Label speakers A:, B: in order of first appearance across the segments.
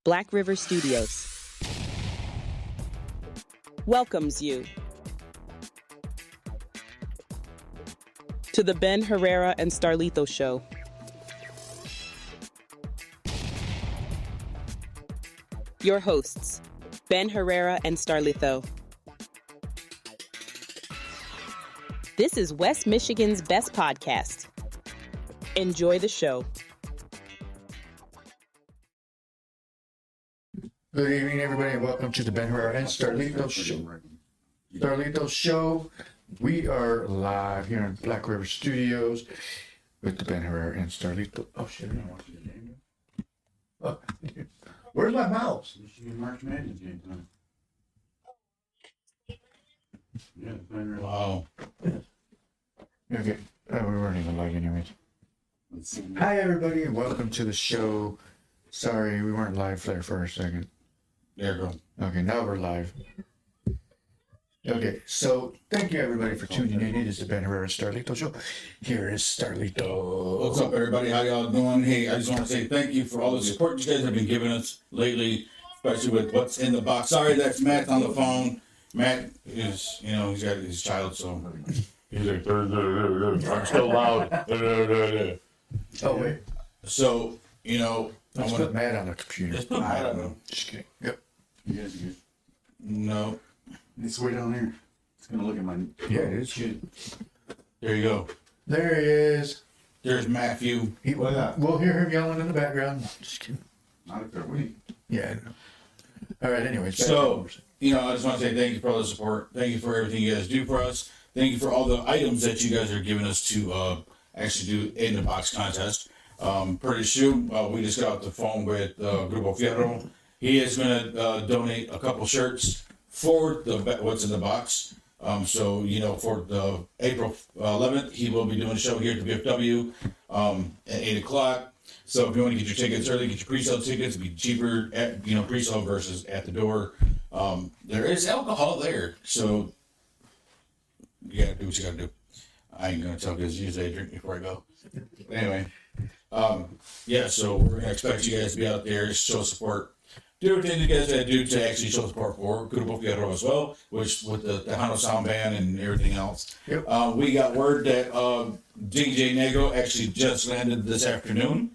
A: Black River Studios welcomes you to the Ben Herrera and Starlito show. Your hosts, Ben Herrera and Starlito. This is West Michigan's best podcast. Enjoy the show.
B: Good evening, everybody, and welcome to the Ben Herrera and Starlito show. Starlito show. We are live here in Black River Studios with the Ben Herrera and Starlito. Oh shit! I don't want you to name it. Oh, where's my mouse?
C: Michigan March Madness game time. Yeah,
B: Wow. Okay, we weren't even live anyways.
C: let's see.
B: Hi, everybody, and welcome to the show. Sorry, we weren't live there for a second.
C: There you go.
B: Okay, now we're live. Okay, so thank you everybody for tuning in. It is the Ben Herrera Starlito show. Here is Starlito.
C: What's up, everybody? How y'all doing? Hey, I just want to say thank you for all the support you guys have been giving us lately, especially with what's in the box. Sorry, that's Matt on the phone. Matt is, he's got his child, so he's like, I'm still loud.
B: Oh wait,
C: So,
B: let's put Matt on the computer.
C: Let's put Matt on them.
B: Just kidding. Yep.
D: You guys are good.
C: No.
D: It's way down there. It's gonna look at my.
B: Yeah, it is.
C: There you go.
B: There he is.
C: There's Matthew.
B: We'll hear him yelling in the background. Just kidding.
D: Not if they're weak.
B: Yeah, I know. All right. Anyways.
C: So, I just want to say thank you for all the support. Thank you for everything you guys do for us. Thank you for all the items that you guys are giving us to actually do in the box contest. Pretty soon, we just got off the phone with Grupo Fierro. He is going to donate a couple shirts for the what's in the box. So, for the April 11th, he will be doing a show here at the VFW at 8 o'clock. So if you want to get your tickets early, get your pre-sale tickets. It'll be cheaper at, pre-sale versus at the door. There is alcohol there, so you gotta do what you gotta do. I ain't gonna tell because usually I drink before I go. Anyway, so we're gonna expect you guys to be out there, show support. Do everything you guys gotta do to actually show support for Grupo Fierro as well, which with the Tejano Sound Band and everything else.
B: Yep.
C: We got word that DJ Negro actually just landed this afternoon.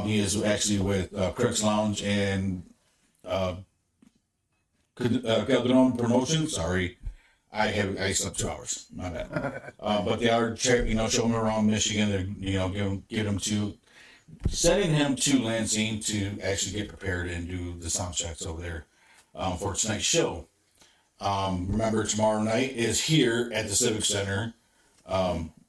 C: He is actually with Crooks Lounge and Calderon Promotion. Sorry, I slept 2 hours. My bad. But they are, showing him around Michigan. They're, sending him to Lansing to actually get prepared and do the sound checks over there for tonight's show. Remember, tomorrow night is here at the Civic Center.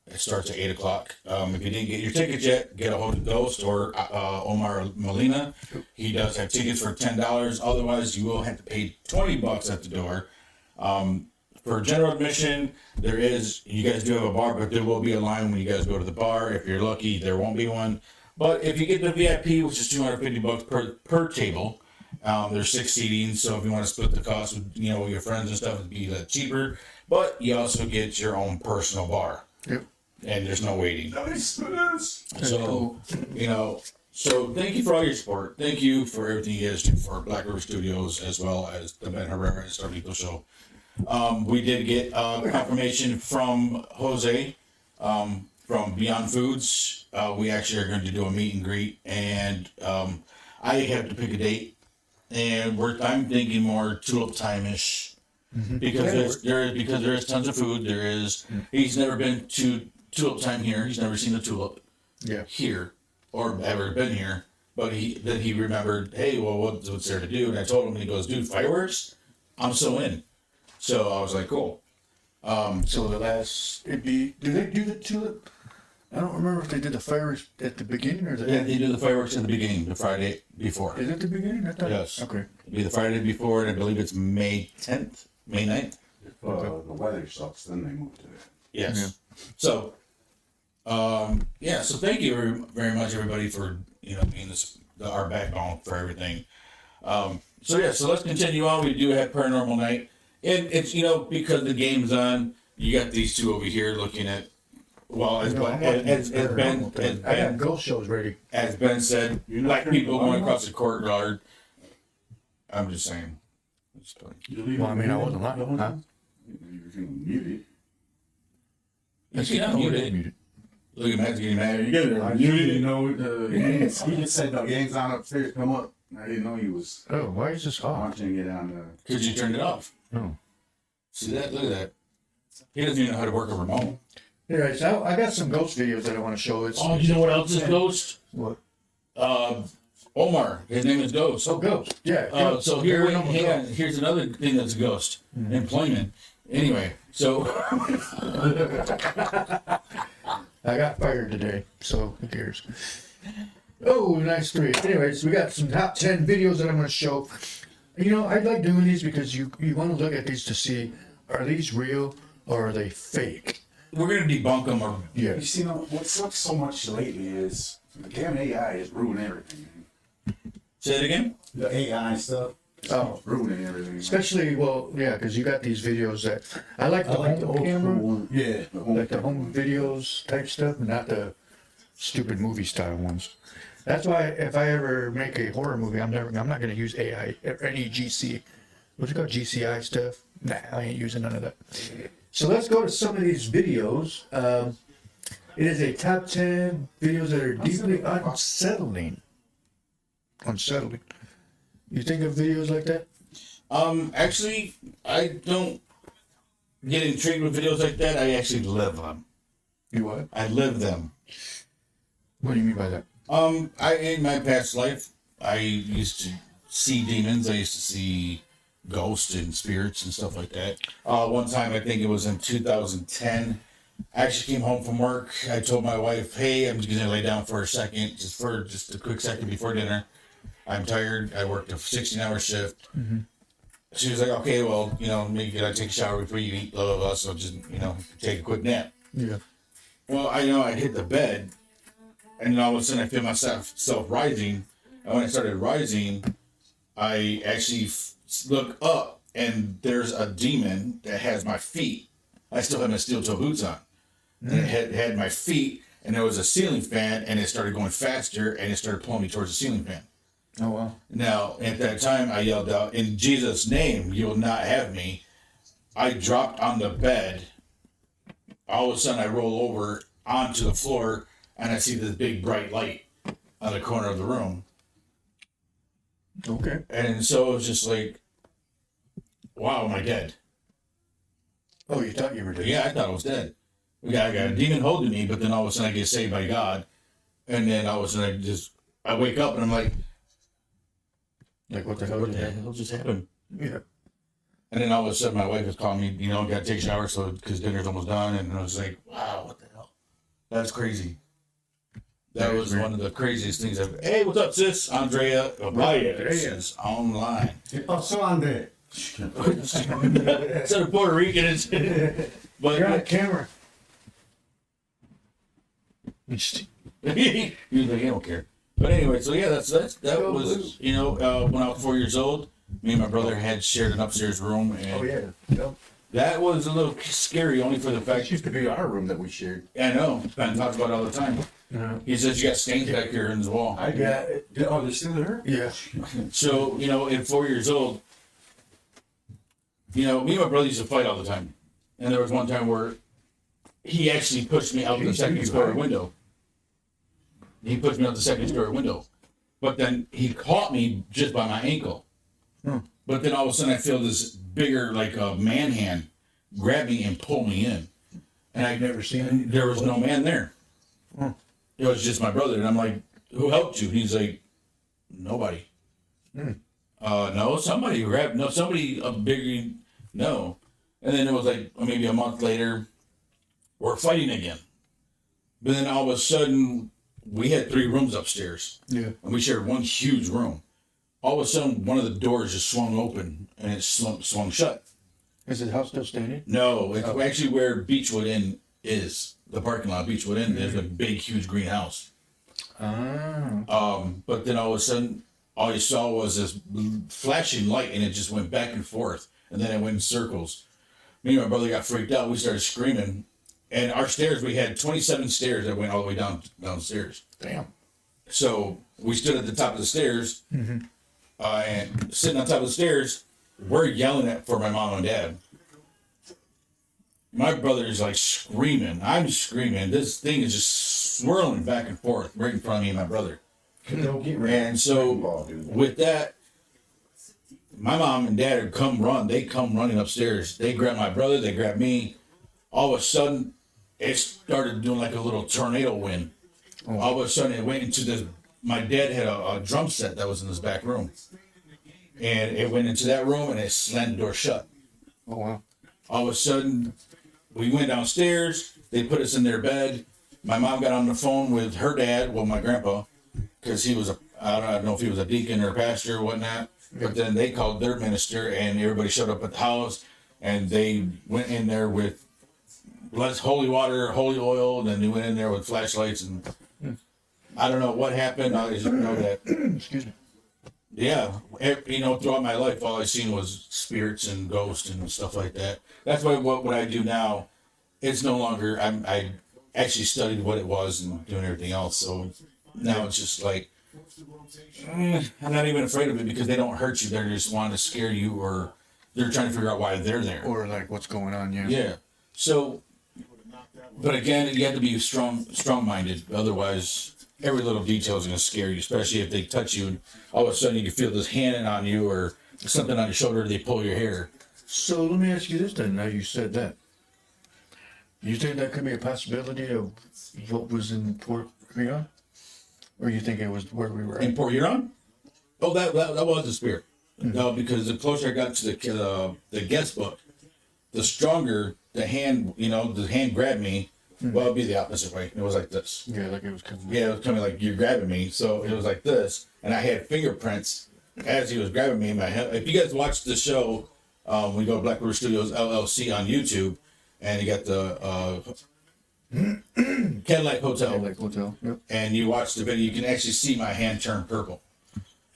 C: It starts at 8 o'clock. If you didn't get your tickets yet, get a hold of Ghost or Omar Molina. He does have tickets for $10. Otherwise, you will have to pay $20 at the door. For general admission, you guys do have a bar, but there will be a line when you guys go to the bar. If you're lucky, there won't be one. But if you get the VIP, which is $250 per table, there's 6 seatings. So if you want to split the cost with your friends and stuff, it'd be cheaper. But you also get your own personal bar.
B: Yep.
C: And there's no waiting.
D: Nice.
C: So, so thank you for all your support. Thank you for everything you guys do for Black River Studios as well as the Ben Herrera and Starlito show. We did get confirmation from Jose from Beyond Foods. We actually are going to do a meet and greet, and I have to pick a date, and I'm thinking more tulip time-ish. Because there is tons of food. He's never been to tulip time here. He's never seen a tulip here or ever been here. But he remembered, hey, well, what's there to do? And I told him, and he goes, dude, fireworks? I'm so in. So I was like, cool.
B: So do they do the tulip? I don't remember if they did the fireworks at the beginning or
C: they do the fireworks at the beginning, the Friday before.
B: Is it the beginning? I thought.
C: Yes.
B: Okay.
C: It'll be the Friday before, and I believe it's May 10th, May 9th.
D: If the weather sucks, then they move to it.
C: Yes.
B: Yeah.
C: So, so thank you very much, everybody, for being our backbone for everything. So let's continue on. We do have Paranormal Night, and it's because the game's on. You got these two over here looking at. Well, as Ben
B: I got ghost shows ready.
C: As Ben said, like people going across the courtyard. I'm just saying.
B: Well, I mean, I wasn't lying. Huh?
D: You can mute it.
C: You can unmute it.
B: Muted.
C: Look at Matt's getting mad. You get it.
D: I usually know he just said the gang's on upstairs. Come up. I didn't know he was
B: Oh, why is this off?
D: watching it on the.
C: Because you turned it off.
B: Oh.
C: See that? Look at that. He doesn't even know how to work a remote.
B: Anyways, I got some ghost videos that I want to show. It's
C: Oh, you know what else is Ghost?
B: what?
C: Omar. His name is Ghost.
B: Oh, ghost. Yeah.
C: So here's another thing that's a ghost. Employment. Anyway, so
B: I got fired today, so who cares? Oh, nice three. Anyways, we got some top 10 videos that I'm going to show. You know, I like doing these because you want to look at these to see, are these real or are they fake?
C: we're gonna debunk them. Or
B: Yeah.
D: You see, what sucks so much lately is the damn AI is ruining everything.
C: say it again.
D: The AI stuff.
B: Oh.
D: Ruining everything.
B: Especially, well, yeah, because you got these videos that I like the home camera,
D: one. Yeah.
B: like the home videos type stuff, not the stupid movie style ones. That's why if I ever make a horror movie, I'm not going to use AI or any GC. What's it called? GCI stuff? Nah, I ain't using none of that. So let's go to some of these videos. It is a top 10 videos that are deeply unsettling. Unsettling. You think of videos like that?
C: Actually, I don't get intrigued with videos like that. I actually live them.
B: You what?
C: I live them.
B: What do you mean by that?
C: In my past life, I used to see demons. I used to see ghosts and spirits and stuff like that. One time, I think it was in 2010, I actually came home from work. I told my wife, "Hey, I'm just gonna lay down for a second, just a quick second before dinner. I'm tired. I worked a 16-hour shift."
B: Mm-hmm.
C: She was like, "Okay, well, maybe you gotta take a shower before you eat, blah blah blah. So just take a quick nap."
B: Yeah.
C: Well, I hit the bed, and then all of a sudden I feel myself rising. And when I started rising, I actually look up, and there's a demon that has my feet. I still have my steel toe boots on. And it had my feet, and there was a ceiling fan, and it started going faster, and it started pulling me towards the ceiling fan.
B: Oh, wow.
C: Now, at that time, I yelled out, "In Jesus' name, you will not have me." I dropped on the bed. All of a sudden, I roll over onto the floor, and I see this big bright light on the corner of the room.
B: Okay.
C: And so it was just like, wow, am I dead?
B: Oh, you thought you were dead?
C: Yeah, I thought I was dead. I got a demon holding me, but then all of a sudden I get saved by God. And then all of a sudden I wake up and I'm like,
B: Like, what the hell?
C: what the hell just happened?
B: Yeah.
C: And then all of a sudden my wife was calling me, got to take a shower because dinner's almost done. And I was like, wow, what the hell? That's crazy. That was one of the craziest things I've. Hey, what's up, sis? Andrea Baez is online.
D: Oh, so I'm dead.
C: Instead of Puerto Rican, it's. But
B: You're on camera.
C: he was like, he don't care. But anyway, so yeah, that was when I was 4 years old, me and my brother had shared an upstairs room, and
B: Oh, yeah. Yep.
C: that was a little scary, only for the
D: That
C: fact.
D: used to be our room that we shared.
C: I know Ben talks about it all the time.
B: Yeah.
C: He says you got stains back here in the wall.
D: I got it. Oh, they're still there?
B: Yeah.
C: So at 4 years old, me and my brother used to fight all the time, and there was one time where he actually pushed me out the second story window. He pushed me out the second story window, but then he caught me just by my ankle. But then all of a sudden I feel this bigger, like a man hand, grab me and pull me in, and
B: I've never seen
C: and there was no man there. It was just my brother, and I'm like, "Who helped you?" He's like, "Nobody." No, somebody grabbed. No, somebody a bigger. No, and then it was like maybe a month later, we're fighting again. But then all of a sudden, we had 3 rooms upstairs,
B: Yeah.
C: and we shared one huge room. All of a sudden, one of the doors just swung open, and it swung shut.
B: Is the house still standing?
C: No, it's actually where Beechwood Inn is. The parking lot of Beechwood Inn. There's a big, huge green house.
B: Ah.
C: But then all of a sudden, all you saw was this flashing light, and it just went back and forth, and then it went in circles. Me and my brother got freaked out. We started screaming, and our stairs, we had 27 stairs that went all the way downstairs.
B: Damn.
C: So we stood at the top of the stairs, and sitting on top of the stairs, we're yelling for my mom and dad. My brother's like screaming. I'm screaming. This thing is just swirling back and forth right in front of me and my brother. And so with that, my mom and dad would come run. They come running upstairs. They grab my brother. They grab me. All of a sudden, it started doing like a little tornado wind. All of a sudden, it went into this. My dad had a drum set that was in this back room. And it went into that room and it slammed the door shut.
B: Oh, wow. All
C: of a sudden, we went downstairs. They put us in their bed. My mom got on the phone with her dad, well, my grandpa, because he was I don't know if he was a deacon or a pastor or whatnot. But then they called their minister and everybody showed up at the house and they went in there with holy water, holy oil, and then they went in there with flashlights and I don't know what happened. I just know that.
B: Excuse me.
C: Yeah, throughout my life, all I seen was spirits and ghosts and stuff like that. That's why what I do now, it's no longer. I actually studied what it was and doing everything else. So now it's just like I'm not even afraid of it because they don't hurt you. They just want to scare you, or they're trying to figure out why they're there,
B: or what's going on. Yeah.
C: Yeah. So, but again, you have to be strong-minded. Otherwise, every little detail is going to scare you, especially if they touch you and all of a sudden you can feel this hand on you or something on your shoulder. They pull your hair.
B: So let me ask you this then. Now you said that. You think that could be a possibility of what was in Port Huron? Or you think it was where we were at?
C: In Port Huron? Oh, that was the spirit. Mm-hmm. No, because the closer I got to the guest book, the stronger the hand, the hand grabbed me. Mm-hmm. Well, it'd be the opposite way. It was like this.
B: Yeah, like it was coming.
C: Yeah, it was coming like you're grabbing me. So it was like this. And I had fingerprints as he was grabbing me in my head. If you guys watch the show, we go to Black River Studios LLC on YouTube, and you got the Cadillac Hotel.
B: Cadillac Hotel, yep.
C: And you watch the video, you can actually see my hand turn purple.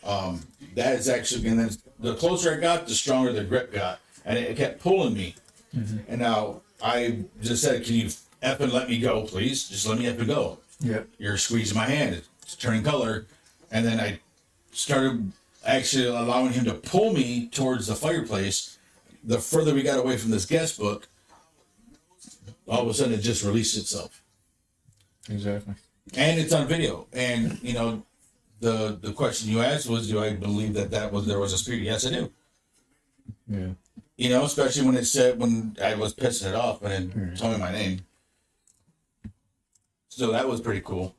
C: That is actually, and then the closer I got, the stronger the grip got. And it kept pulling me. Mm-hmm. And now I just said, can you effing let me go, please? Just let me effing go.
B: Yep.
C: You're squeezing my hand. It's turning color. And then I started actually allowing him to pull me towards the fireplace. The further we got away from this guest book, all of a sudden it just released itself.
B: Exactly.
C: And it's on video. And, the question you asked was, do I believe there was a spirit? Yes, I do.
B: Yeah.
C: Especially when when I was pissing it off and it told me my name. So that was pretty cool.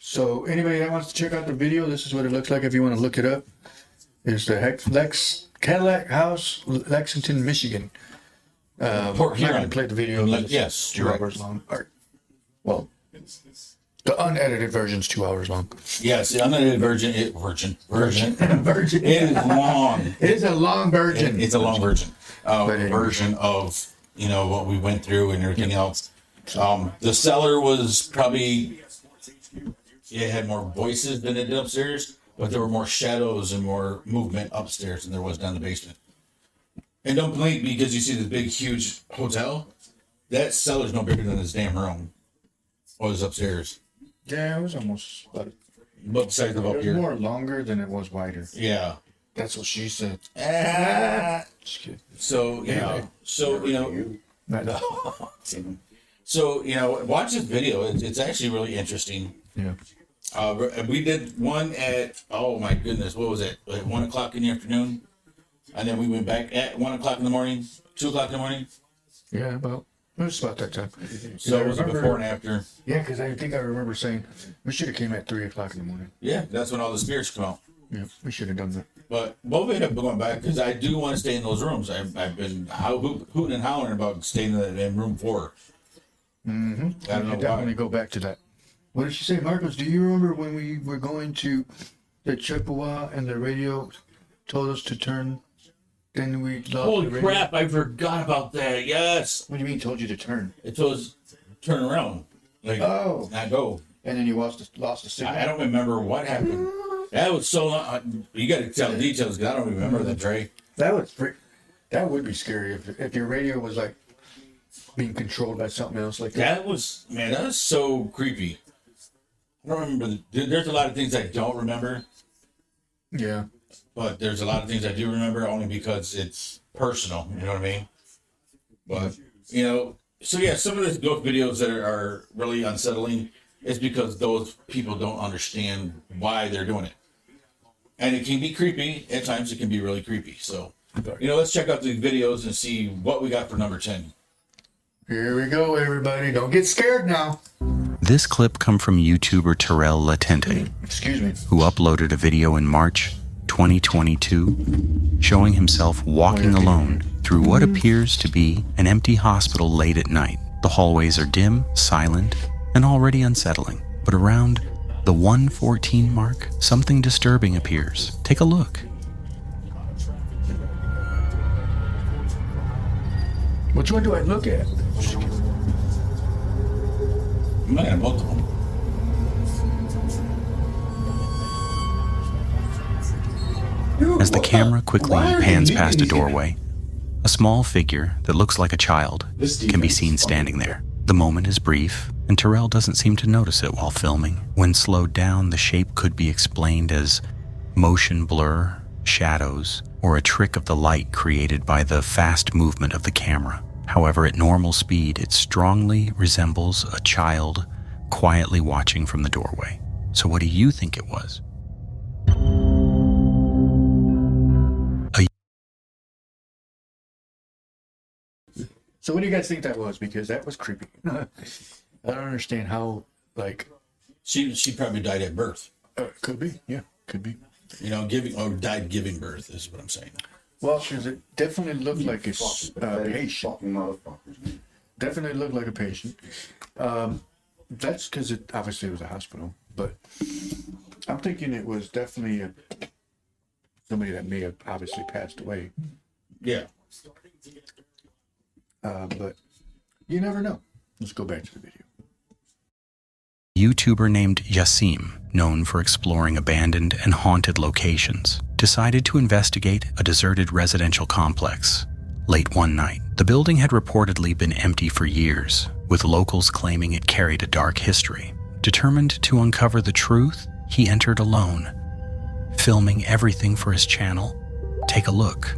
B: So anybody that wants to check out the video, this is what it looks like if you want to look it up. It's the Cadillac House, Lexington, Michigan.
C: Port Huron.
B: I'm not going to play the video.
C: Yes,
B: 2 hours long. Well, the unedited version's 2 hours long.
C: Yes, the unedited version. Version.
B: Version.
C: It is long.
B: It is a long version.
C: It's a long version. Version of what we went through and everything else. The cellar was probably it had more voices than it did upstairs, but there were more shadows and more movement upstairs than there was down the basement. And don't blink because you see this big, huge hotel. That cellar's no bigger than this damn room. What was upstairs?
B: Yeah, it was almost about
C: the size of up
B: it
C: here.
B: was more longer than it was wider.
C: Yeah.
B: That's what she said.
C: Just kidding. So, So, watch this video. It's actually really interesting.
B: Yeah.
C: We did one at, oh my goodness, what was it? At 1 o'clock in the afternoon? And then we went back at 1 o'clock in the morning, 2 o'clock in the morning.
B: Yeah, it was about that time.
C: So it was before and after.
B: Yeah, because I think I remember saying we should have came at 3 o'clock in the morning.
C: Yeah, that's when all the spirits come out.
B: Yeah, we should have done that.
C: But we'll end up going back because I do want to stay in those rooms. I've been hooting and hollering about staying in room 4.
B: Mm-hmm.
C: I don't know why.
B: Definitely go back to that. What did she say, Marcos? Do you remember when we were going to the Chippewa and the radio told us to turn? Then we lost
C: Holy
B: the radio.
C: crap, I forgot about that. Yes.
B: What do you mean told you to turn?
C: It told us turn around. Not go.
B: And then you lost the signal?
C: I don't remember what happened. That was so long. You got to tell the details because I don't remember that, Trey.
B: That would be scary if your radio was like being controlled by something else like that.
C: That was so creepy. I don't remember. There's a lot of things I don't remember,
B: Yeah.
C: but there's a lot of things I do remember only because it's personal. You know what I mean? But so yeah, some of the ghost videos that are really unsettling is because those people don't understand why they're doing it, and it can be creepy at times. It can be really creepy. So let's check out these videos and see what we got for number 10.
B: Here we go, everybody. Don't get scared now.
E: This clip come from YouTuber Terrell Latente,
B: Excuse me.
E: who uploaded a video in March 2022 showing himself walking alone through what appears to be an empty hospital late at night. The hallways are dim, silent, and already unsettling. But around the 1:14 mark, something disturbing appears. Take a look.
B: Which one do I look at?
C: I'm not gonna both of them.
E: As the camera quickly pans past a doorway, a small figure that looks like a child can be seen standing there. The moment is brief, and Terrell doesn't seem to notice it while filming. When slowed down, the shape could be explained as motion blur, shadows, or a trick of the light created by the fast movement of the camera. However, at normal speed, it strongly resembles a child quietly watching from the doorway. So what do you think it was?
B: So what do you guys think that was? Because that was creepy. I don't understand how,
C: She probably died at birth.
B: Could be. Yeah, could be.
C: Died giving birth is what I'm saying.
B: Well, because it definitely looked like a patient. Definitely looked like a patient. That's because it obviously was a hospital, but I'm thinking it was definitely somebody that may have obviously passed away.
C: Yeah.
B: But you never know. Let's go back to the video.
E: YouTuber named Yassim, known for exploring abandoned and haunted locations, decided to investigate a deserted residential complex. Late one night, the building had reportedly been empty for years, with locals claiming it carried a dark history. Determined to uncover the truth, he entered alone, filming everything for his channel. Take a look.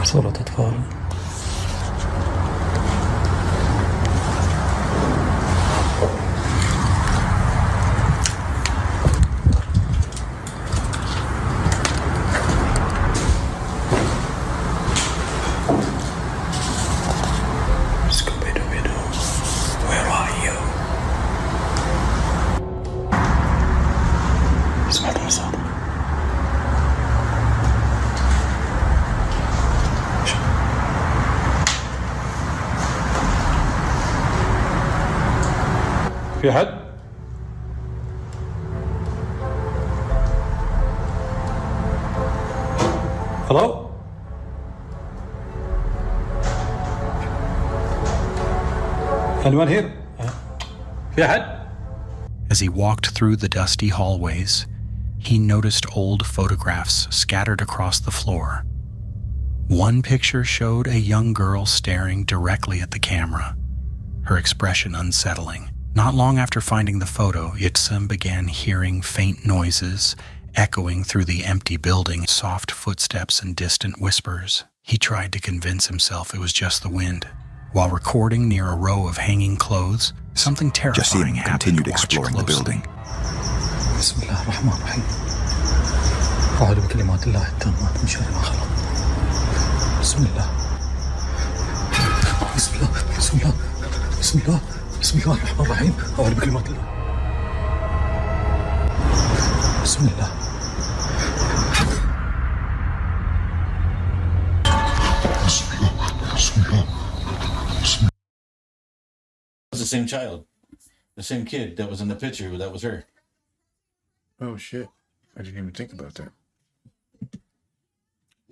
F: صورة أطفال. Scooby-Dooby-Doo, where are you? سمعت الصوت. في حد؟ Hello? Anyone here? في حد؟
E: As he walked through the dusty hallways, he noticed old photographs scattered across the floor. One picture showed a young girl staring directly at the camera, her expression unsettling. Not long after finding the photo, Yitzhak began hearing faint noises echoing through the empty building, soft footsteps and distant whispers. He tried to convince himself it was just the wind. While recording near a row of hanging clothes, something terrifying happened.
G: Continued exploring the building.
F: بسم الله الرحمن الرحيم. أعوذ بكلمات الله التامات من شر ما خلق. بسم الله. بسم الله. بسم الله. بسم الله. بسم الله الرحمن الرحيم. أعوذ بكلمات الله. بسم الله.
C: It was the same child, the same kid that was in the picture. That was her.
B: Oh shit! I didn't even think about that.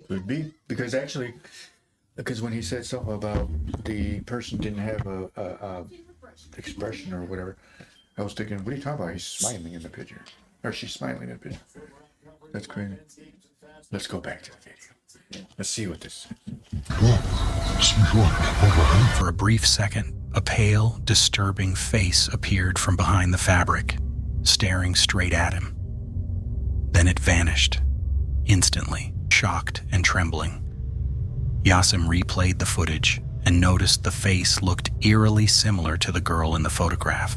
B: Could be because when he said something about the person didn't have a expression or whatever, I was thinking, what are you talking about? He's smiling in the picture. Or she's smiling at me. That's crazy. Let's go back to the video. Let's see what this is.
E: For a brief second, a pale, disturbing face appeared from behind the fabric, staring straight at him. Then it vanished, instantly, shocked and trembling. Yasim replayed the footage and noticed the face looked eerily similar to the girl in the photograph.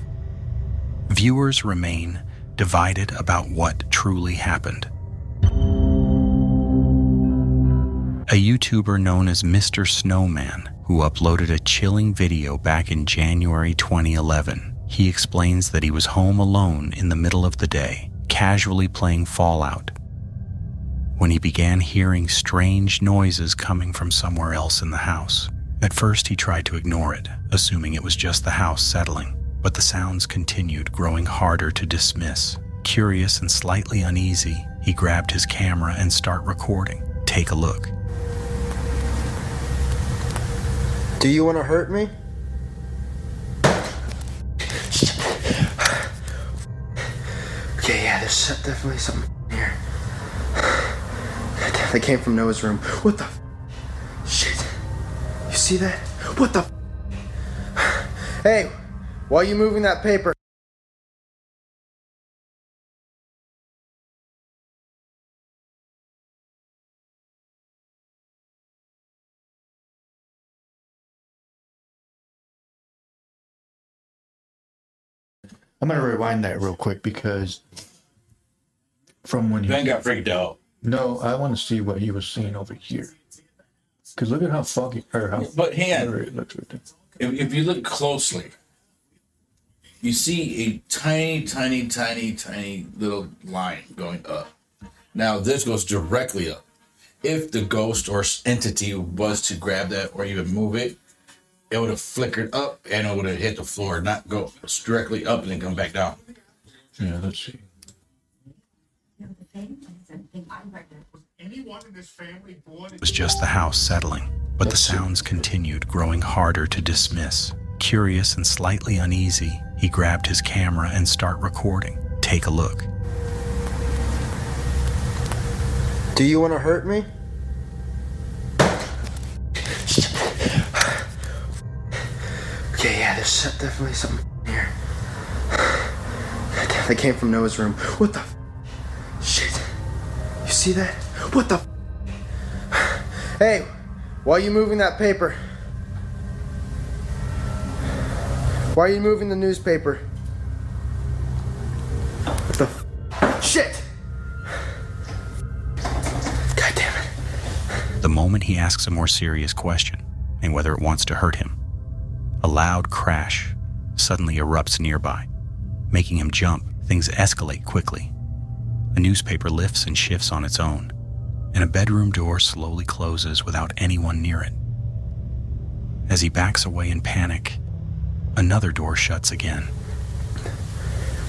E: Viewers remain divided about what truly happened. A YouTuber known as Mr. Snowman, who uploaded a chilling video back in January 2011, he explains that he was home alone in the middle of the day, casually playing Fallout, when he began hearing strange noises coming from somewhere else in the house. At first, he tried to ignore it, assuming it was just the house settling, but the sounds continued, growing harder to dismiss. Curious and slightly uneasy, he grabbed his camera and started recording. Take a look.
G: Do you want to hurt me? Okay, yeah, there's definitely something here. They came from Noah's room. What the shit? You see that? What the Hey, why are you moving that paper?
B: I'm gonna rewind that real quick because from when
C: Ben
B: you
C: got freaked out.
B: no, I want to see what he was seeing over here. Because look at how foggy or how
C: But hang on.
B: blurry it looks right there.
C: If you look closely, you see a tiny little line going up. Now this goes directly up. If the ghost or entity was to grab that or even move it, it would have flickered up and it would have hit the floor, not go directly up and then come back down.
B: Yeah, let's see.
E: It was just the house settling, but the sounds continued, growing harder to dismiss. Curious and slightly uneasy, he grabbed his camera and started recording. Take a look.
G: Do you want to hurt me? Okay, yeah, there's definitely something here. They came from Noah's room. What the shit? You see that? What the Hey, why are you moving that paper? Why are you moving the newspaper? What the shit? God damn it.
E: The moment he asks a more serious question, and whether it wants to hurt him, a loud crash suddenly erupts nearby, making him jump. Things escalate quickly. A newspaper lifts and shifts on its own, and a bedroom door slowly closes without anyone near it. As he backs away in panic, another door shuts again.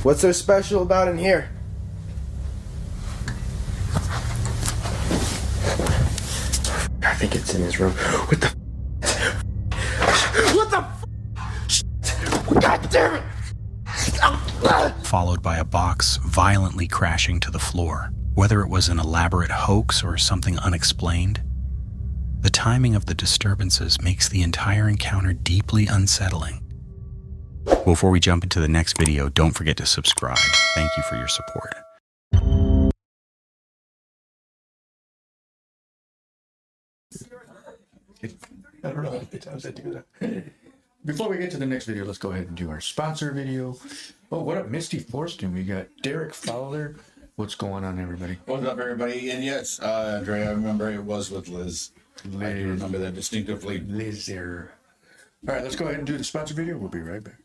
G: What's so special about in here? I think it's in his room. What the What the God damn it!
E: Followed by a box violently crashing to the floor. Whether it was an elaborate hoax or something unexplained, the timing of the disturbances makes the entire encounter deeply unsettling. Before we jump into the next video, don't forget to subscribe. Thank you for your support.
B: I don't know how many times I do that. Before we get to the next video, let's go ahead and do our sponsor video. Oh, what up, Misty Forston? We got Derek Fowler. What's going on, everybody?
C: What's up, everybody? And yes, Dre, I remember it was with Liz. I do remember that distinctively.
B: Lizzer. All right, let's go ahead and do the sponsor video. We'll be right back.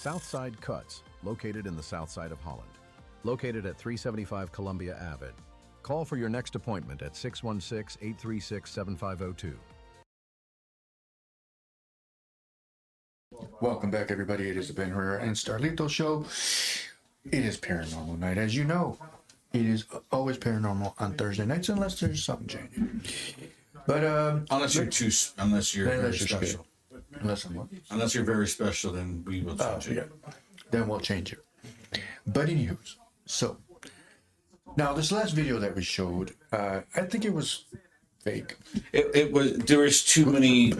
H: Southside Cuts, located in the south side of Holland. Located at 375 Columbia Ave. Call for your next appointment at 616-836-7502.
B: Welcome back, everybody. It is the Ben Herrera and Starlito show. It is paranormal night. As you know, it is always paranormal on Thursday nights unless there's something changing. But
C: unless you're very special. Unless you're very special, then we will change it.
B: Yeah. Then we'll change it. But anyways, so now this last video that we showed, I think it was fake.
C: It was. There was too many.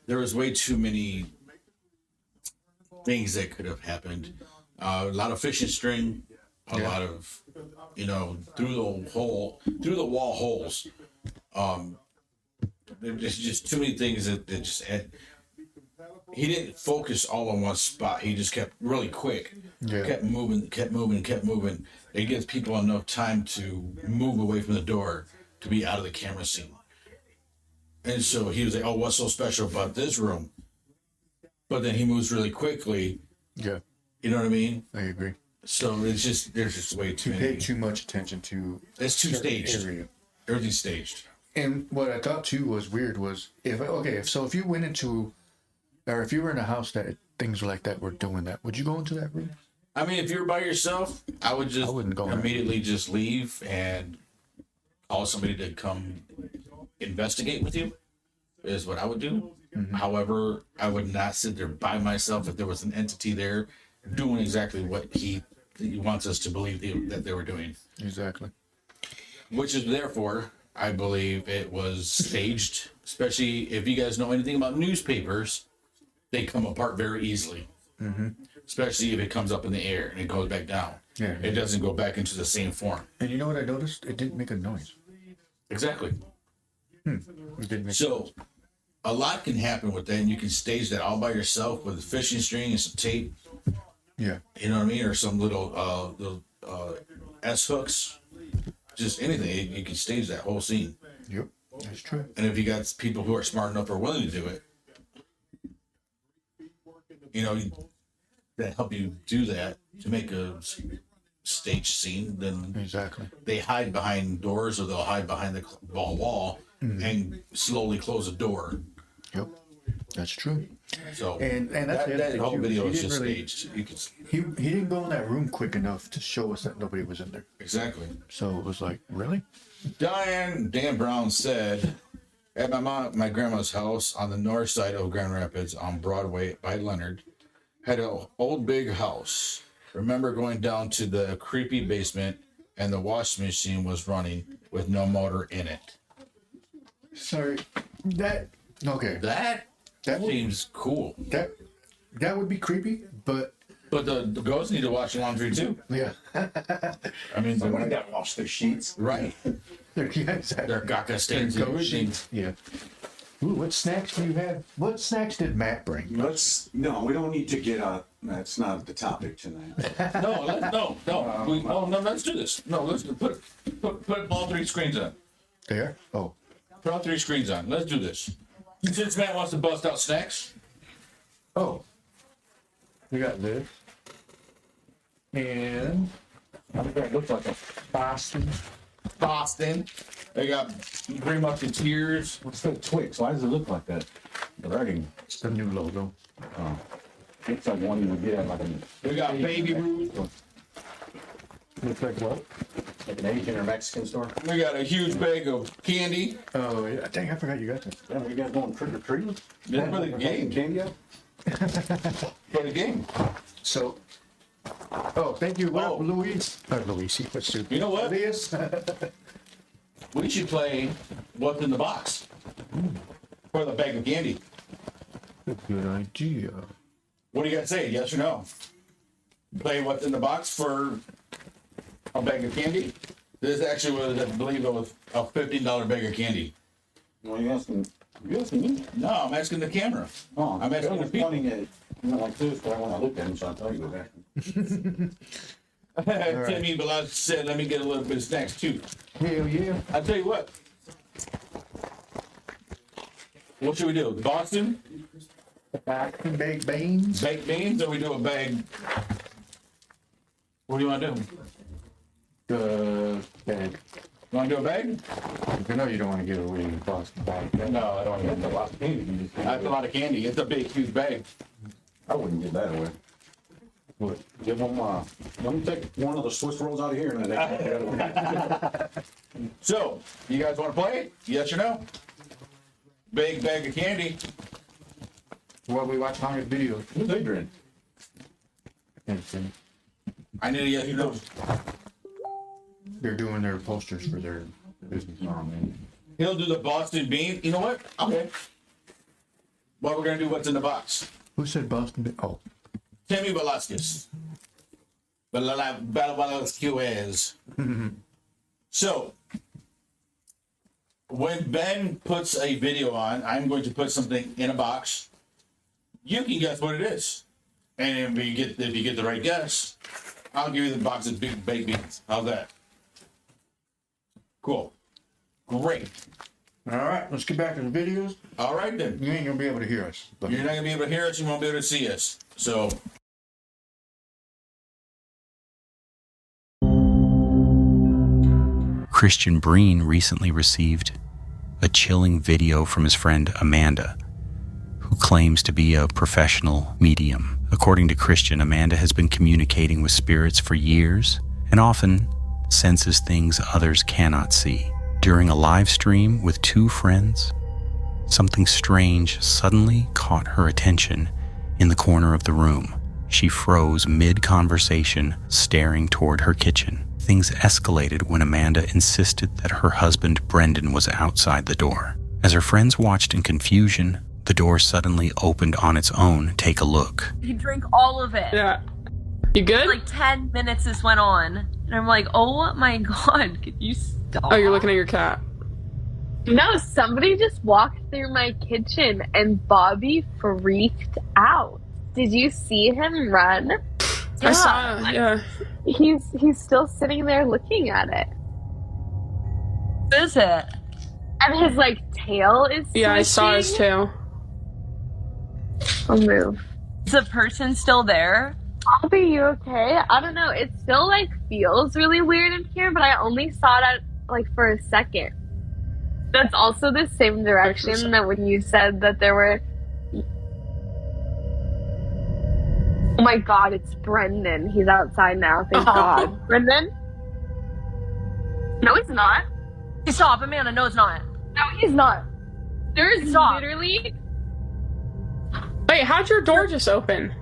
C: There was way too many things that could have happened. A lot of fishing string, a lot of, through the wall holes. There's just too many things that just had. He didn't focus all on one spot. He just kept really quick. Yeah. Kept moving. It gives people enough time to move away from the door to be out of the camera scene. And so he was like, "Oh, what's so special about this room?" But then he moves really quickly.
B: Yeah.
C: You know what I mean?
B: I agree.
C: So there's just way too many.
B: Pay too much attention to.
C: It's too staged. Area. Everything's staged.
B: And what I thought too was weird was if you went into, or if you were in a house that things like that were doing that, would you go into that room?
C: I mean, if you were by yourself, I wouldn't go immediately. Just leave and call somebody to come investigate with you. Is what I would do. Mm-hmm. However, I would not sit there by myself if there was an entity there doing exactly what he wants us to believe that they were doing.
B: Exactly.
C: Which is therefore, I believe it was staged, especially if you guys know anything about newspapers, they come apart very easily. Mm-hmm. Especially if it comes up in the air and it goes back down. Yeah. It doesn't go back into the same form.
B: And you know what I noticed? It didn't make a noise.
C: Exactly.
B: It didn't make
C: so, a lot can happen with that, and you can stage that all by yourself with a fishing string and some tape.
B: Yeah.
C: You know what I mean? Or some little S-hooks. Just anything. You can stage that whole scene.
B: Yep. That's true.
C: And if you got people who are smart enough or willing to do it, that help you do that to make a stage scene, then
B: exactly
C: they hide behind doors or they'll hide behind the wall and slowly close a door.
B: Yep, that's true.
C: So
B: and that's
C: that whole video is just staged.
B: He didn't go in that room quick enough to show us that nobody was in there.
C: Exactly.
B: So it was like, really?
C: Dan Brown said, at my grandma's house on the north side of Grand Rapids on Broadway by Leonard, had an old big house. Remember going down to the creepy basement and the washing machine was running with no motor in it.
B: Sorry, that
C: seems cool.
B: That would be creepy, but
C: the ghosts need to wash laundry too.
B: Yeah.
C: I mean,
D: somebody got to wash their sheets.
C: Right.
B: Their
C: caca stains and everything.
B: Yeah. Ooh, what snacks do you have? What snacks did Matt bring?
D: No, we don't need to get that's not the topic tonight.
C: No. Let's do this. No, let's put all three screens on.
B: There? Oh.
C: Put all three screens on. Let's do this. Since Matt wants to bust out snacks.
B: Oh. We got this. And
D: It looks like a
C: Boston. They got Three Musketeers.
D: What's that Twix? Why does it look like that? The writing.
B: It's the new logo.
D: Oh. Looks like one you would get at like an.
C: We got Baby Ruth.
B: Looks like what?
D: Like an Asian or Mexican store.
C: We got a huge bag of candy.
B: Oh, yeah. Dang, I forgot you got that.
D: Yeah, you guys going trick or treating?
C: It's for the game.
D: Candy up?
C: For the game.
B: So, thank you. What up, Luis? Luis, what's your...
C: You know what?
B: Elias?
C: We should play What's in the Box for the bag of candy.
B: Good idea.
C: What do you guys say? Yes or no? Play What's in the Box for a bag of candy? This actually was, I believe it was a $15 bag of candy.
D: Well, you asking me?
C: No, I'm asking the camera.
D: Oh,
C: I'm asking the people.
D: Pointing at like this, but when I looked at him, so I'll tell you that.
C: Timmy Blas said, let me get a little bit of snacks too.
B: Hell yeah.
C: I'll tell you what. What should we do? Boston?
B: Baked beans.
C: Baked beans, or we do a bag? What do you want to do?
B: Bag.
C: You want to do a bag?
B: I know you don't want to give away the Boston bag.
C: No, I don't want to get a lot of candy. That's a lot of candy. It's a big, huge bag.
D: I wouldn't give that away.
B: What?
D: Give them, let me take one of the Swiss rolls out of here and then
C: So, you guys want to play? Yes or no? Big bag of candy.
B: Well, we watch Hunger's videos.
D: Who's Adrian?
C: I need a yes or no.
B: They're doing their posters for their business. Oh, man.
C: He'll do the Boston bean. You know what? Okay. Well, we're going to do what's in the box.
B: Who said Boston? Oh.
C: Timmy Velasquez. Velasquez. So, when Ben puts a video on, I'm going to put something in a box. You can guess what it is. And if you get the right guess, I'll give you the box of big baked beans. How's that? Cool. Great.
B: All right, let's get back to the videos.
C: All right, then.
B: You ain't gonna be able to hear us. But
C: You're not going to be able to hear us. You won't be able to see us. So,
E: Christian Breen recently received a chilling video from his friend Amanda, who claims to be a professional medium. According to Christian, Amanda has been communicating with spirits for years and often senses things others cannot see. During a live stream with two friends, something strange suddenly caught her attention in the corner of the room. She froze mid-conversation, staring toward her kitchen. Things escalated when Amanda insisted that her husband Brendan was outside the door. As her friends watched in confusion, the door suddenly opened on its own. Take a look.
I: He drank all of it.
A: Yeah. You good?
I: Like 10 minutes this went on. And I'm like, oh my god, could you stop?
A: Oh, you're looking at your cat.
J: No, somebody just walked through my kitchen and Bobby freaked out. Did you see him run?
A: I saw, yeah.
J: He's still sitting there looking at it.
I: What is it?
J: And his, like, tail is
A: Yeah, I saw his
J: switching.
A: tail.
J: I'll move.
I: Is the person still there?
J: Bobby, you okay? I don't know. It still, like, feels really weird in here, but I only saw it, like, for a second. That's also the same direction that when you said that there were... Oh my god, it's Brendan. He's outside now, thank god. Brendan? No, he's not.
I: Hey, stop, Amanda. No, it's not.
J: No, he's not. There's
I: Stop.
J: literally...
A: Wait, how'd your door just open?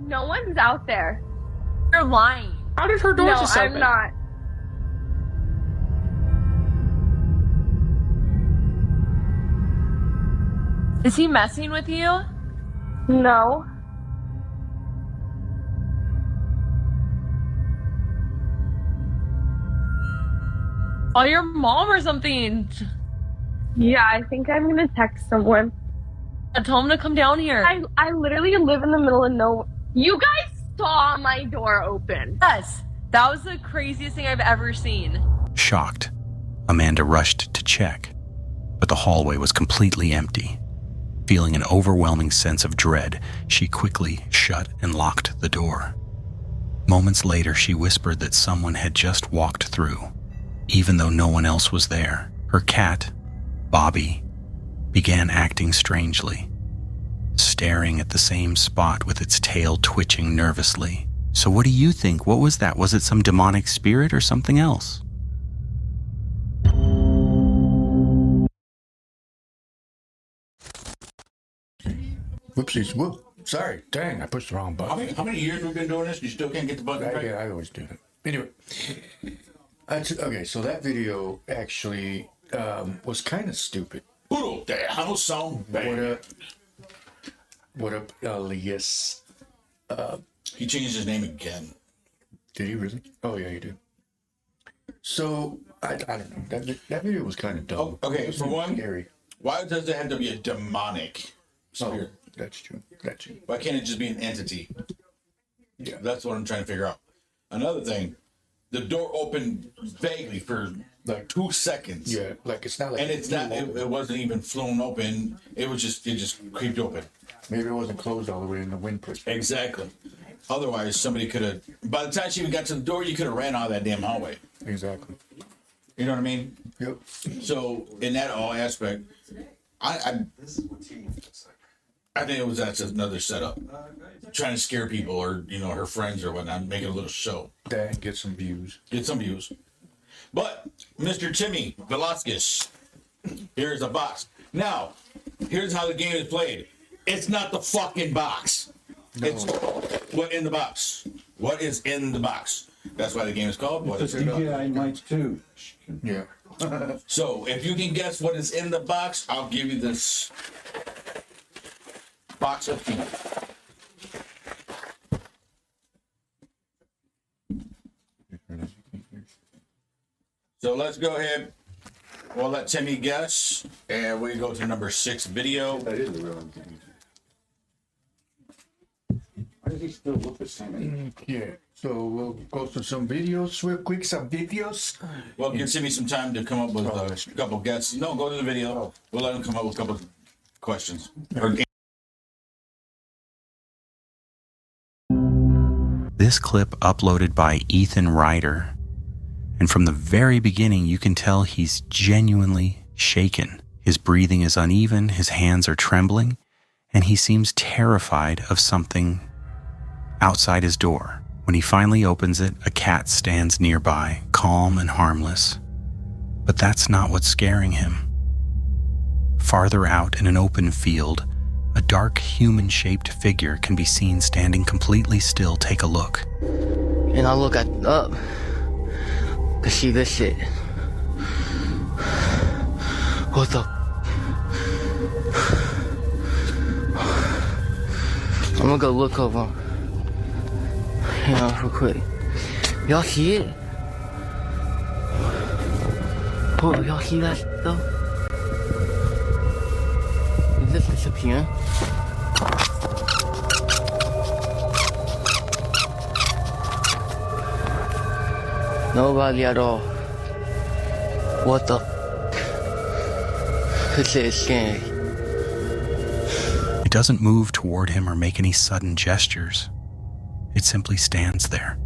J: No one's out there.
I: You're lying.
A: How did her door
J: No,
A: just open?
J: I'm not.
I: Is he messing with you?
J: No.
I: Call your mom or something.
J: Yeah, I think I'm gonna text someone.
I: Tell him to come down here.
J: I literally live in the middle of nowhere. You guys saw my door open.
I: Yes. That was the craziest thing I've ever seen.
E: Shocked, Amanda rushed to check, but the hallway was completely empty. Feeling an overwhelming sense of dread, she quickly shut and locked the door. Moments later, she whispered that someone had just walked through. Even though no one else was there, her cat, Bobby, began acting strangely, staring at the same spot with its tail twitching nervously. So what do you think? What was that? Was it some demonic spirit or something else?
B: Whoopsies, whoop. Sorry, dang, I pushed the wrong button.
C: how many years we've been doing this? You still can't get the button right?
B: I always do that. Anyway, okay, so that video actually was kind of stupid.
C: Puro Tejano sound bad.
B: What up, Elias?
C: He changed his name again.
B: Did he really? Oh, yeah, he did. So, I don't know. That video was kind of dumb.
C: Oh, okay,
B: It was
C: for one,
B: scary.
C: why does it have to be a demonic spirit?
B: Oh, that's true. That's true.
C: Why can't it just be an entity?
B: Yeah.
C: That's what I'm trying to figure out. Another thing, the door opened vaguely for
B: like
C: 2 seconds.
B: Yeah, like it's not like.
C: And it's not. It wasn't even flown open. It just creeped open.
B: Maybe it wasn't closed all the way and the wind pushed.
C: Exactly. Otherwise, somebody could have. By the time she even got to the door, you could have ran out of that damn hallway.
B: Exactly.
C: You know what I mean?
B: Yep.
C: So in that all aspect, I think that's another setup, trying to scare people or her friends or whatnot, making a little show.
B: That get some views.
C: But Mr. Timmy Velasquez, here's a box. Now, here's how the game is played. It's not the fucking box. No. It's what in the box. What is in the box? That's why the game is called What Is in the Box.
D: DJI Mic 2.
B: Yeah.
C: So if you can guess what is in the box, I'll give you this box of tea. So let's go ahead. We'll let Timmy guess, and we go to number 6 video.
D: That is the real thing. Why does he still look the same?
B: Yeah. So we'll go through some videos real quick. Some videos.
C: Well, give Timmy some time to come up with a couple guesses. No, go to the video. We'll let him come up with a couple questions.
E: This clip uploaded by Ethan Ryder. And from the very beginning, you can tell he's genuinely shaken. His breathing is uneven, his hands are trembling, and he seems terrified of something outside his door. When he finally opens it, a cat stands nearby, calm and harmless. But that's not what's scaring him. Farther out in an open field, a dark human-shaped figure can be seen standing completely still. Take a look.
K: And I look up to see this shit. What the? I'm gonna go look over. Real quick. Y'all see it? Oh, y'all see that though? Is this disappearing? Nobody at all. What the? This shit is scary.
E: It doesn't move toward him or make any sudden gestures. It simply stands there.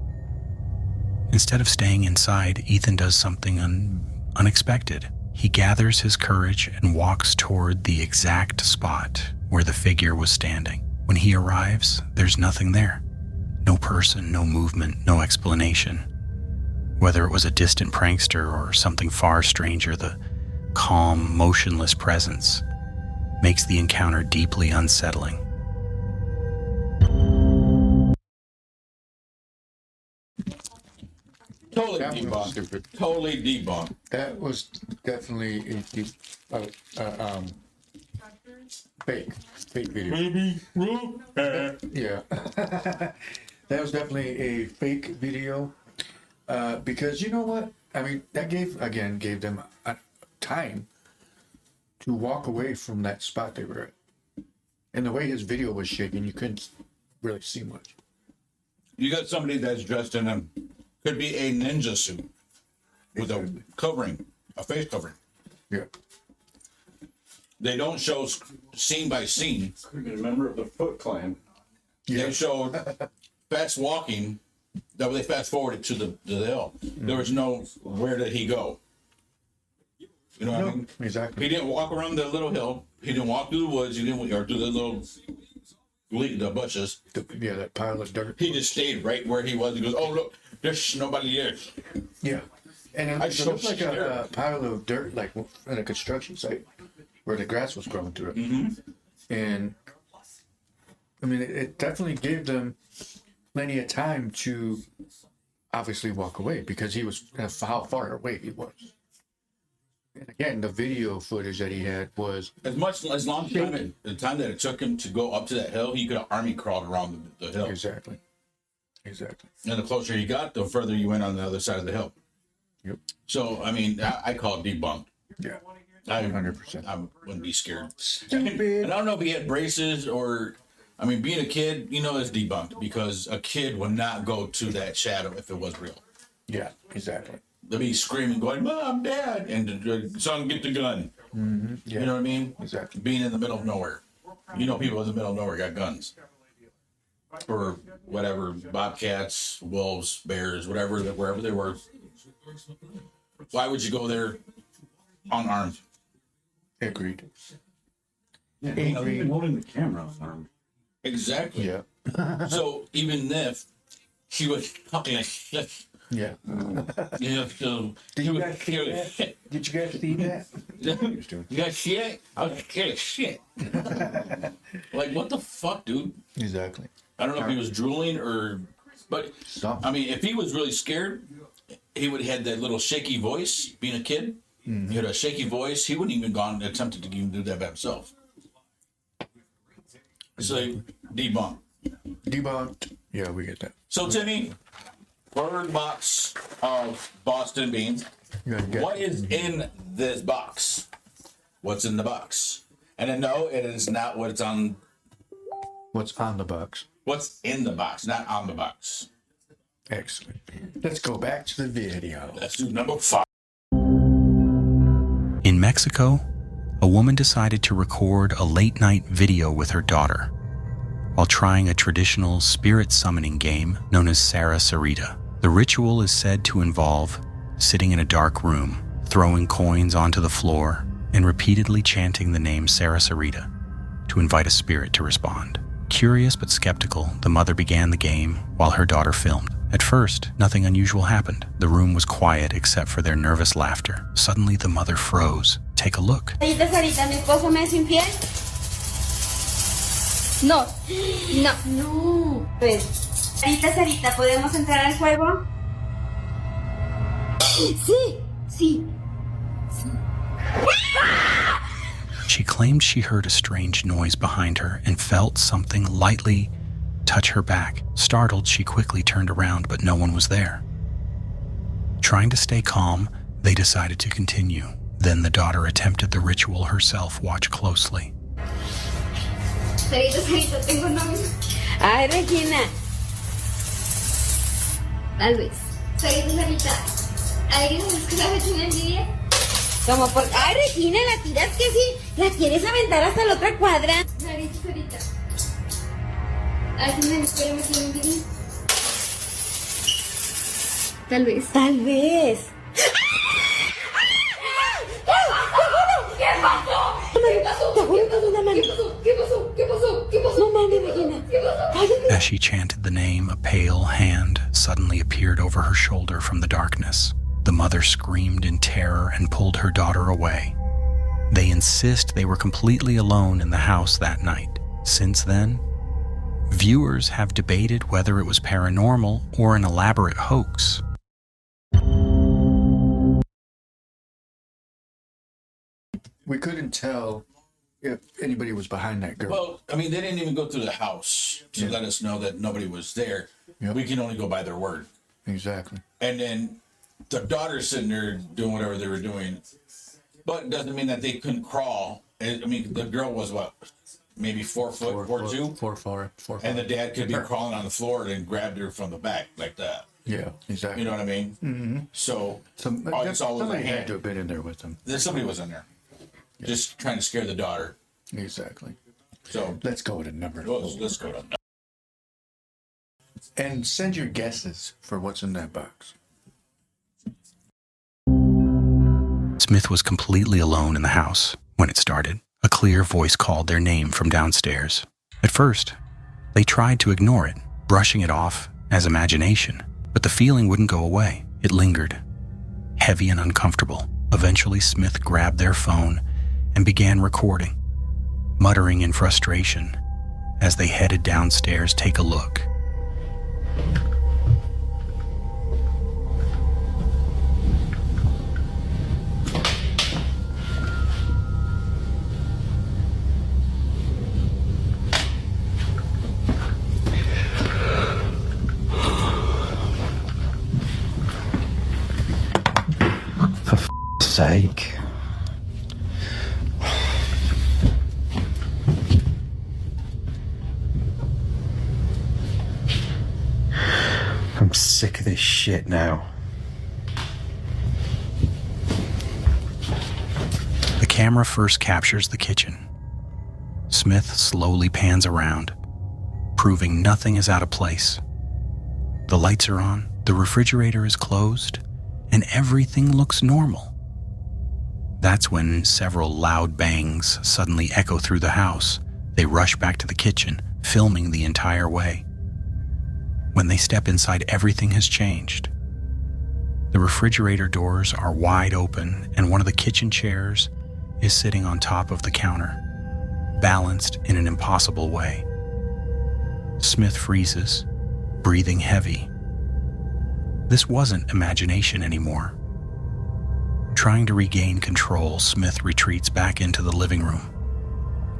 E: Instead of staying inside, Ethan does something unexpected. He gathers his courage and walks toward the exact spot where the figure was standing. When he arrives, there's nothing there. No person, no movement, no explanation. Whether it was a distant prankster or something far stranger, the calm, motionless presence makes the encounter deeply unsettling.
C: Totally debunked. Totally debunked.
B: That was definitely a fake video. Yeah. That was definitely a fake video. Because you know what? I mean, that gave them a time to walk away from that spot they were at. And the way his video was shaking, you couldn't really see much.
C: You got somebody that's dressed in could be a ninja suit with a covering, a face covering.
B: Yeah.
C: They don't show scene by scene.
D: Could be a member of the Foot Clan.
B: Yeah.
C: They showed fast walking. That they fast forwarded to the hill. There was no where did he go? You know what I mean?
B: Exactly.
C: He didn't walk around the little hill. He didn't walk through the woods. He didn't or through the bushes.
B: That pile of dirt.
C: He just stayed right where he was. He goes, "Oh look, there's nobody there."
B: Yeah, and it looked like a pile of dirt, like in a construction site where the grass was growing through it.
C: Mm-hmm.
B: And I mean, it definitely gave them plenty of time to obviously walk away because he was how far away he was. And again, the video footage that he had was
C: as long time the time that it took him to go up to that hill, he could have army crawled around the hill.
B: Exactly.
C: And the closer he got, the further you went on the other side of the hill.
B: Yep.
C: So I mean, I call it debunked.
B: Yeah.
C: 100%. I wouldn't be scared.
B: Stupid.
C: And I don't know if he had braces or. I mean, being a kid, is debunked because a kid would not go to that shadow if it was real.
B: Yeah, exactly.
C: they'll be screaming, going, "Mom, Dad," and the son, "Get the gun."
B: Mm-hmm. Yeah.
C: You know what I mean?
B: Exactly.
C: Being in the middle of nowhere. You know, people in the middle of nowhere got guns. For whatever, bobcats, wolves, bears, whatever, wherever they were. Why would you go there unarmed?
B: Agreed.
D: Yeah, even holding the camera armed.
C: Exactly.
B: Yeah.
C: So even if he was talking like shit,
B: Yeah.
C: you know, so
B: Did
C: he
B: you
C: was
B: guys see
C: scared of
B: that?
C: shit.
B: Did you guys see that?
C: You guys see it? I was scared of shit. Like, what the fuck, dude?
B: Exactly.
C: I don't know if he was drooling or, but I mean, if he was really scared, he would have had that little shaky voice. Being a kid, he had a shaky voice. He wouldn't even gone attempted to even do that by himself. So debunked.
B: Debunked. Yeah, we get that.
C: So Timmy, third box of Boston beans. What is in this box? What's in the box? And then no, it is not what's on.
B: What's on the box?
C: What's in the box, not on the box.
B: Excellent. Let's go back to the video.
C: Let's do number 5.
E: In Mexico, a woman decided to record a late-night video with her daughter while trying a traditional spirit summoning game known as Sarah Sarita. The ritual is said to involve sitting in a dark room, throwing coins onto the floor, and repeatedly chanting the name Sarah Sarita to invite a spirit to respond. Curious but skeptical, the mother began the game while her daughter filmed. At first, nothing unusual happened. The room was quiet except for their nervous laughter. Suddenly, the mother froze. Take a look.
L: Sarita, Sarita, ¿mi esposo me es infiel? No. No. No. Pues, Sarita, Sarita, ¿podemos entrar al juego? Sí. Sí.
E: She claimed she heard a strange noise behind her and felt something lightly touch her back. Startled, she quickly turned around, but no one was there. Trying to stay calm, they decided to continue. Then the daughter attempted the ritual herself. Watch closely.
L: Sarita, Sarita, tengo novio. Ay, Regina. Tal vez. Sarita, Sarita. ¿Alguien sabes que la Regina envidia? Como por... Ay, Regina, la tiras que sí. La quieres aventar hasta la otra cuadra. Sarita, Sarita. ¿Alguien espera que me envidia? Tal vez. Tal vez. ¿Qué pasó? ¿Qué pasó? ¿Qué pasó? ¿Qué pasó? ¿Qué pasó? No mames, Regina.
E: As she chanted the name, a pale hand suddenly appeared over her shoulder from the darkness. The mother screamed in terror and pulled her daughter away. They insist they were completely alone in the house that night. Since then, viewers have debated whether it was paranormal or an elaborate hoax.
B: We couldn't tell if anybody was behind that girl.
C: Well, I mean, they didn't even go through the house to let us know that nobody was there.
B: Yep.
C: We can only go by their word.
B: Exactly.
C: And then the daughter's sitting there doing whatever they were doing. But it doesn't mean that they couldn't crawl. I mean, the girl was what? Maybe 4 foot, 4'2"?
B: 4'4".
C: And the dad could be crawling on the floor and grabbed her from the back like that.
B: Yeah, exactly.
C: You know what I mean?
B: Mm-hmm.
C: So, it's always
B: somebody
C: a
B: had
C: hand.
B: to have been in there with them.
C: Somebody was in there. Just trying to scare the daughter.
B: Exactly.
C: So
B: let's go to number 4.
C: Let's go to.
B: And send your guesses for what's in that box.
E: Smith was completely alone in the house when it started. A clear voice called their name from downstairs. At first, they tried to ignore it, brushing it off as imagination, but the feeling wouldn't go away. It lingered, heavy and uncomfortable. Eventually, Smith grabbed their phone and began recording, muttering in frustration. As they headed downstairs, take a look.
F: For f***'s sake. I'm sick of this shit now.
E: camera first captures the kitchen. Smith slowly pans around, proving nothing is out of place. The lights are on, the refrigerator is closed, and everything looks normal. That's when several loud bangs suddenly echo through the house. They rush back to the kitchen, filming the entire way. When they step inside, everything has changed. The refrigerator doors are wide open, and one of the kitchen chairs is sitting on top of the counter, balanced in an impossible way. Smith freezes, breathing heavy. This wasn't imagination anymore. Trying to regain control, Smith retreats back into the living room,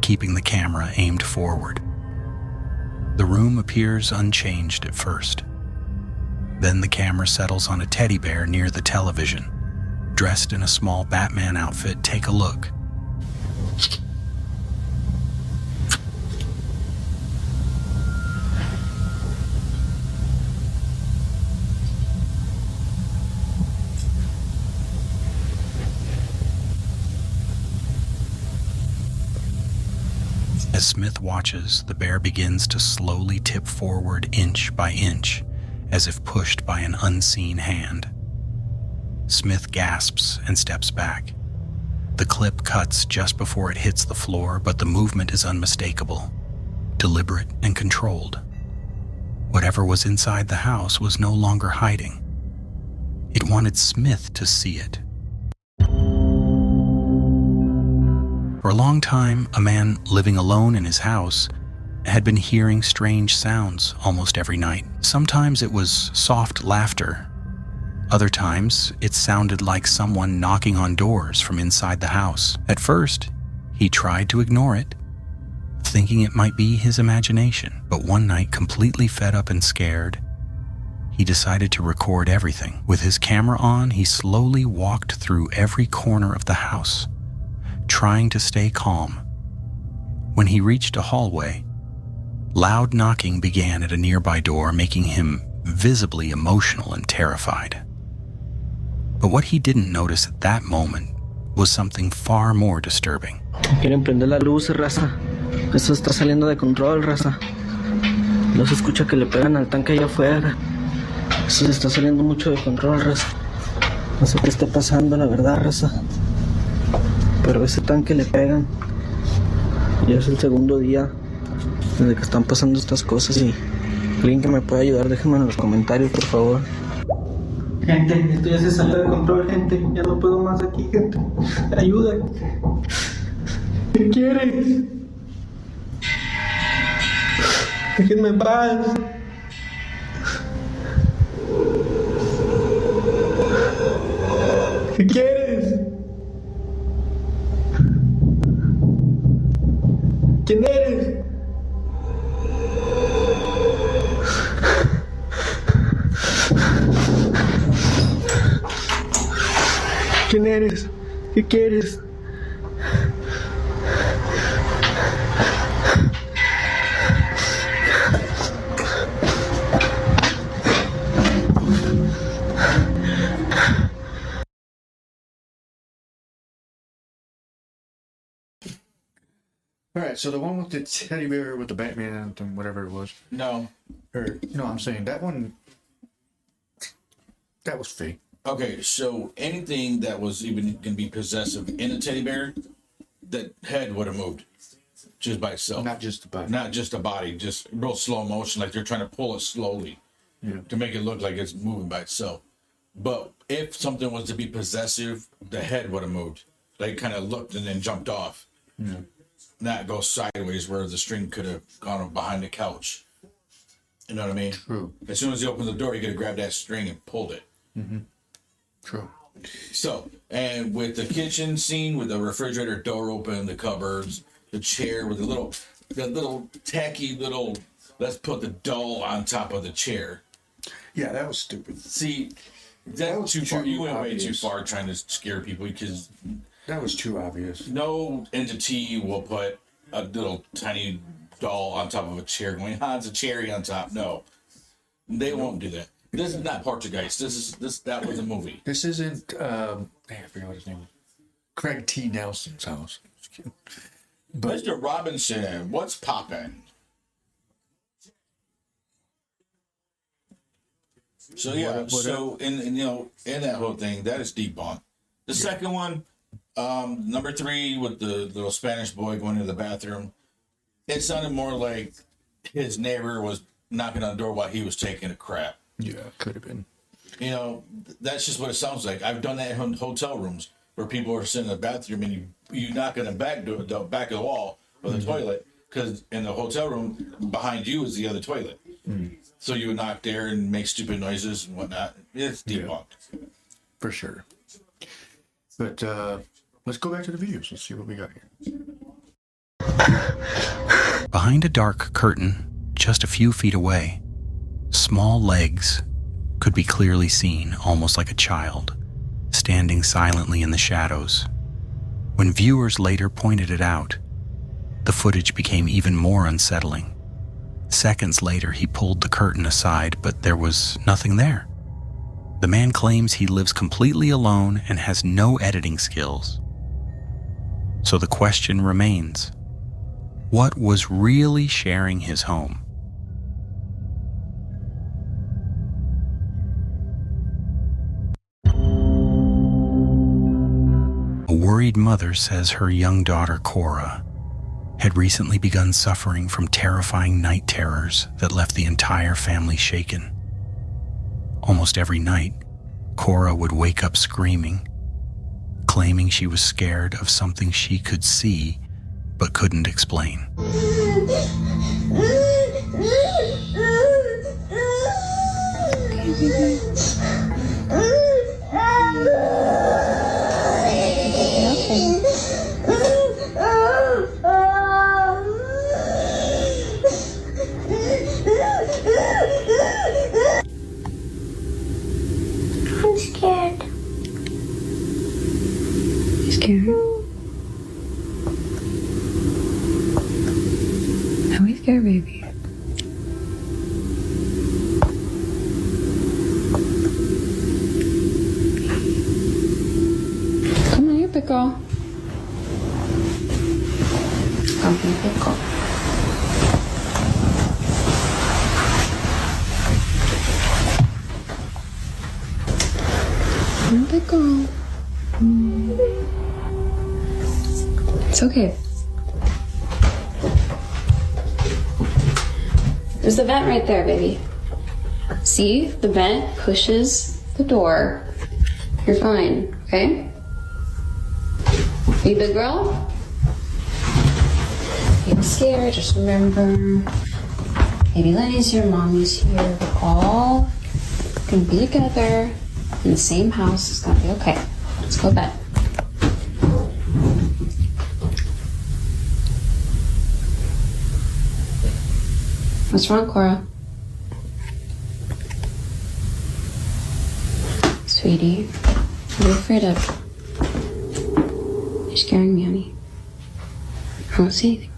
E: keeping the camera aimed forward. The room appears unchanged at first. Then the camera settles on a teddy bear near the television. Dressed in a small Batman outfit, take a look. As Smith watches, the bear begins to slowly tip forward inch by inch, as if pushed by an unseen hand. Smith gasps and steps back. The clip cuts just before it hits the floor, but the movement is unmistakable, deliberate and controlled. Whatever was inside the house was no longer hiding. It wanted Smith to see it. For a long time, a man living alone in his house had been hearing strange sounds almost every night. Sometimes it was soft laughter. Other times, it sounded like someone knocking on doors from inside the house. At first, he tried to ignore it, thinking it might be his imagination. But one night, completely fed up and scared, he decided to record everything. With his camera on, he slowly walked through every corner of the house, trying to stay calm. When he reached a hallway, loud knocking began at a nearby door, making him visibly emotional and terrified. But what he didn't notice at that moment was something far more disturbing.
M: Quieren prender la luz, raza. Eso está saliendo de control, raza. No se escucha que le pegan al tanque allá afuera. Eso se está saliendo mucho de control, raza. No sé qué está pasando, la verdad, raza. Pero ese tanque le pegan. Ya es el segundo día desde que están pasando estas cosas y alguien que me pueda ayudar, déjenme en los comentarios, por favor. Gente, esto ya se salió de control, gente. Ya no puedo más aquí, gente. Ayuda. ¿Qué quieres? Déjenme en paz. ¿Qué quieres? ¿Quién eres? ¿Quién eres? ¿Qué quieres?
B: All right, so the one with the teddy bear with the Batman anthem, whatever it was.
C: No.
B: Or, you know what I'm saying? That one, that was fake.
C: Okay, so anything that was even going to be possessive in a teddy bear, that head would have moved just by itself.
B: Not just the body.
C: Not just the body, just real slow motion, like they're trying to pull it slowly to make it look like it's moving by itself. But if something was to be possessive, the head would have moved. Like kind of looked and then jumped off.
B: Yeah.
C: Not go sideways where the string could have gone behind the couch. You know what I mean?
B: True.
C: As soon as he opened the door, he could have grabbed that string and pulled it.
B: Mm-hmm. True.
C: So, and with the kitchen scene, with the refrigerator door open, the cupboards, the chair with the little tacky little, let's put the doll on top of the chair.
B: Yeah, that was stupid.
C: See, that was too far. You went way too far trying to scare people because
B: that was too obvious.
C: No entity will put a little tiny doll on top of a chair going, it's a cherry on top. No, they won't do that. This is not Poltergeist. That was a movie.
B: This isn't. I forgot what his name was. Craig T. Nelson's house.
C: Mr. Robinson, what's poppin'? So yeah, in that whole thing, that is debunked. The second one, number 3 with the little Spanish boy going to the bathroom, it sounded more like his neighbor was knocking on the door while he was taking a crap.
B: Yeah, could have been.
C: That's just what it sounds like. I've done that in hotel rooms where people are sitting in the bathroom and you knock on the back door, the back of the wall of the toilet, because in the hotel room behind you is the other toilet. So you would knock there and make stupid noises and whatnot. It's debunked.
B: Yeah, for sure. But let's go back to the videos. Let's see what we got here.
E: Behind a dark curtain, just a few feet away, small legs could be clearly seen, almost like a child, standing silently in the shadows. When viewers later pointed it out, the footage became even more unsettling. Seconds later, he pulled the curtain aside, but there was nothing there. The man claims he lives completely alone and has no editing skills. So the question remains, what was really sharing his home? A worried mother says her young daughter, Cora, had recently begun suffering from terrifying night terrors that left the entire family shaken. Almost every night, Cora would wake up screaming, claiming she was scared of something she could see but couldn't explain.
L: I'm scared.
N: You scared? Are we scared, baby? Come here, pickle. Come here, pickle. Come here, pickle. It's okay. There's the vent right there, baby. See? The vent pushes the door. You're fine, okay? You big girl? Don't be scared. Just remember, baby Lenny's here, mommy's here. We're all gonna be together in the same house. It's gonna be okay. Let's go to bed. What's wrong, Cora? Sweetie, what are you afraid of? You're scaring me, honey. I don't see anything.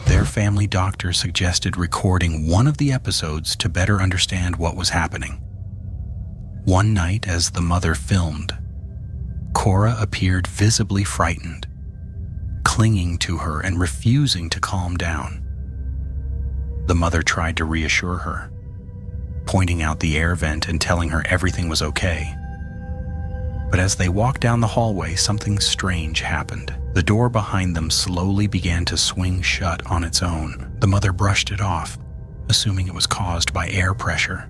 E: Their family doctor suggested recording one of the episodes to better understand what was happening. One night, as the mother filmed, Cora appeared visibly frightened, clinging to her and refusing to calm down. The mother tried to reassure her, pointing out the air vent and telling her everything was okay. But as they walked down the hallway, something strange happened. The door behind them slowly began to swing shut on its own. The mother brushed it off, assuming it was caused by air pressure.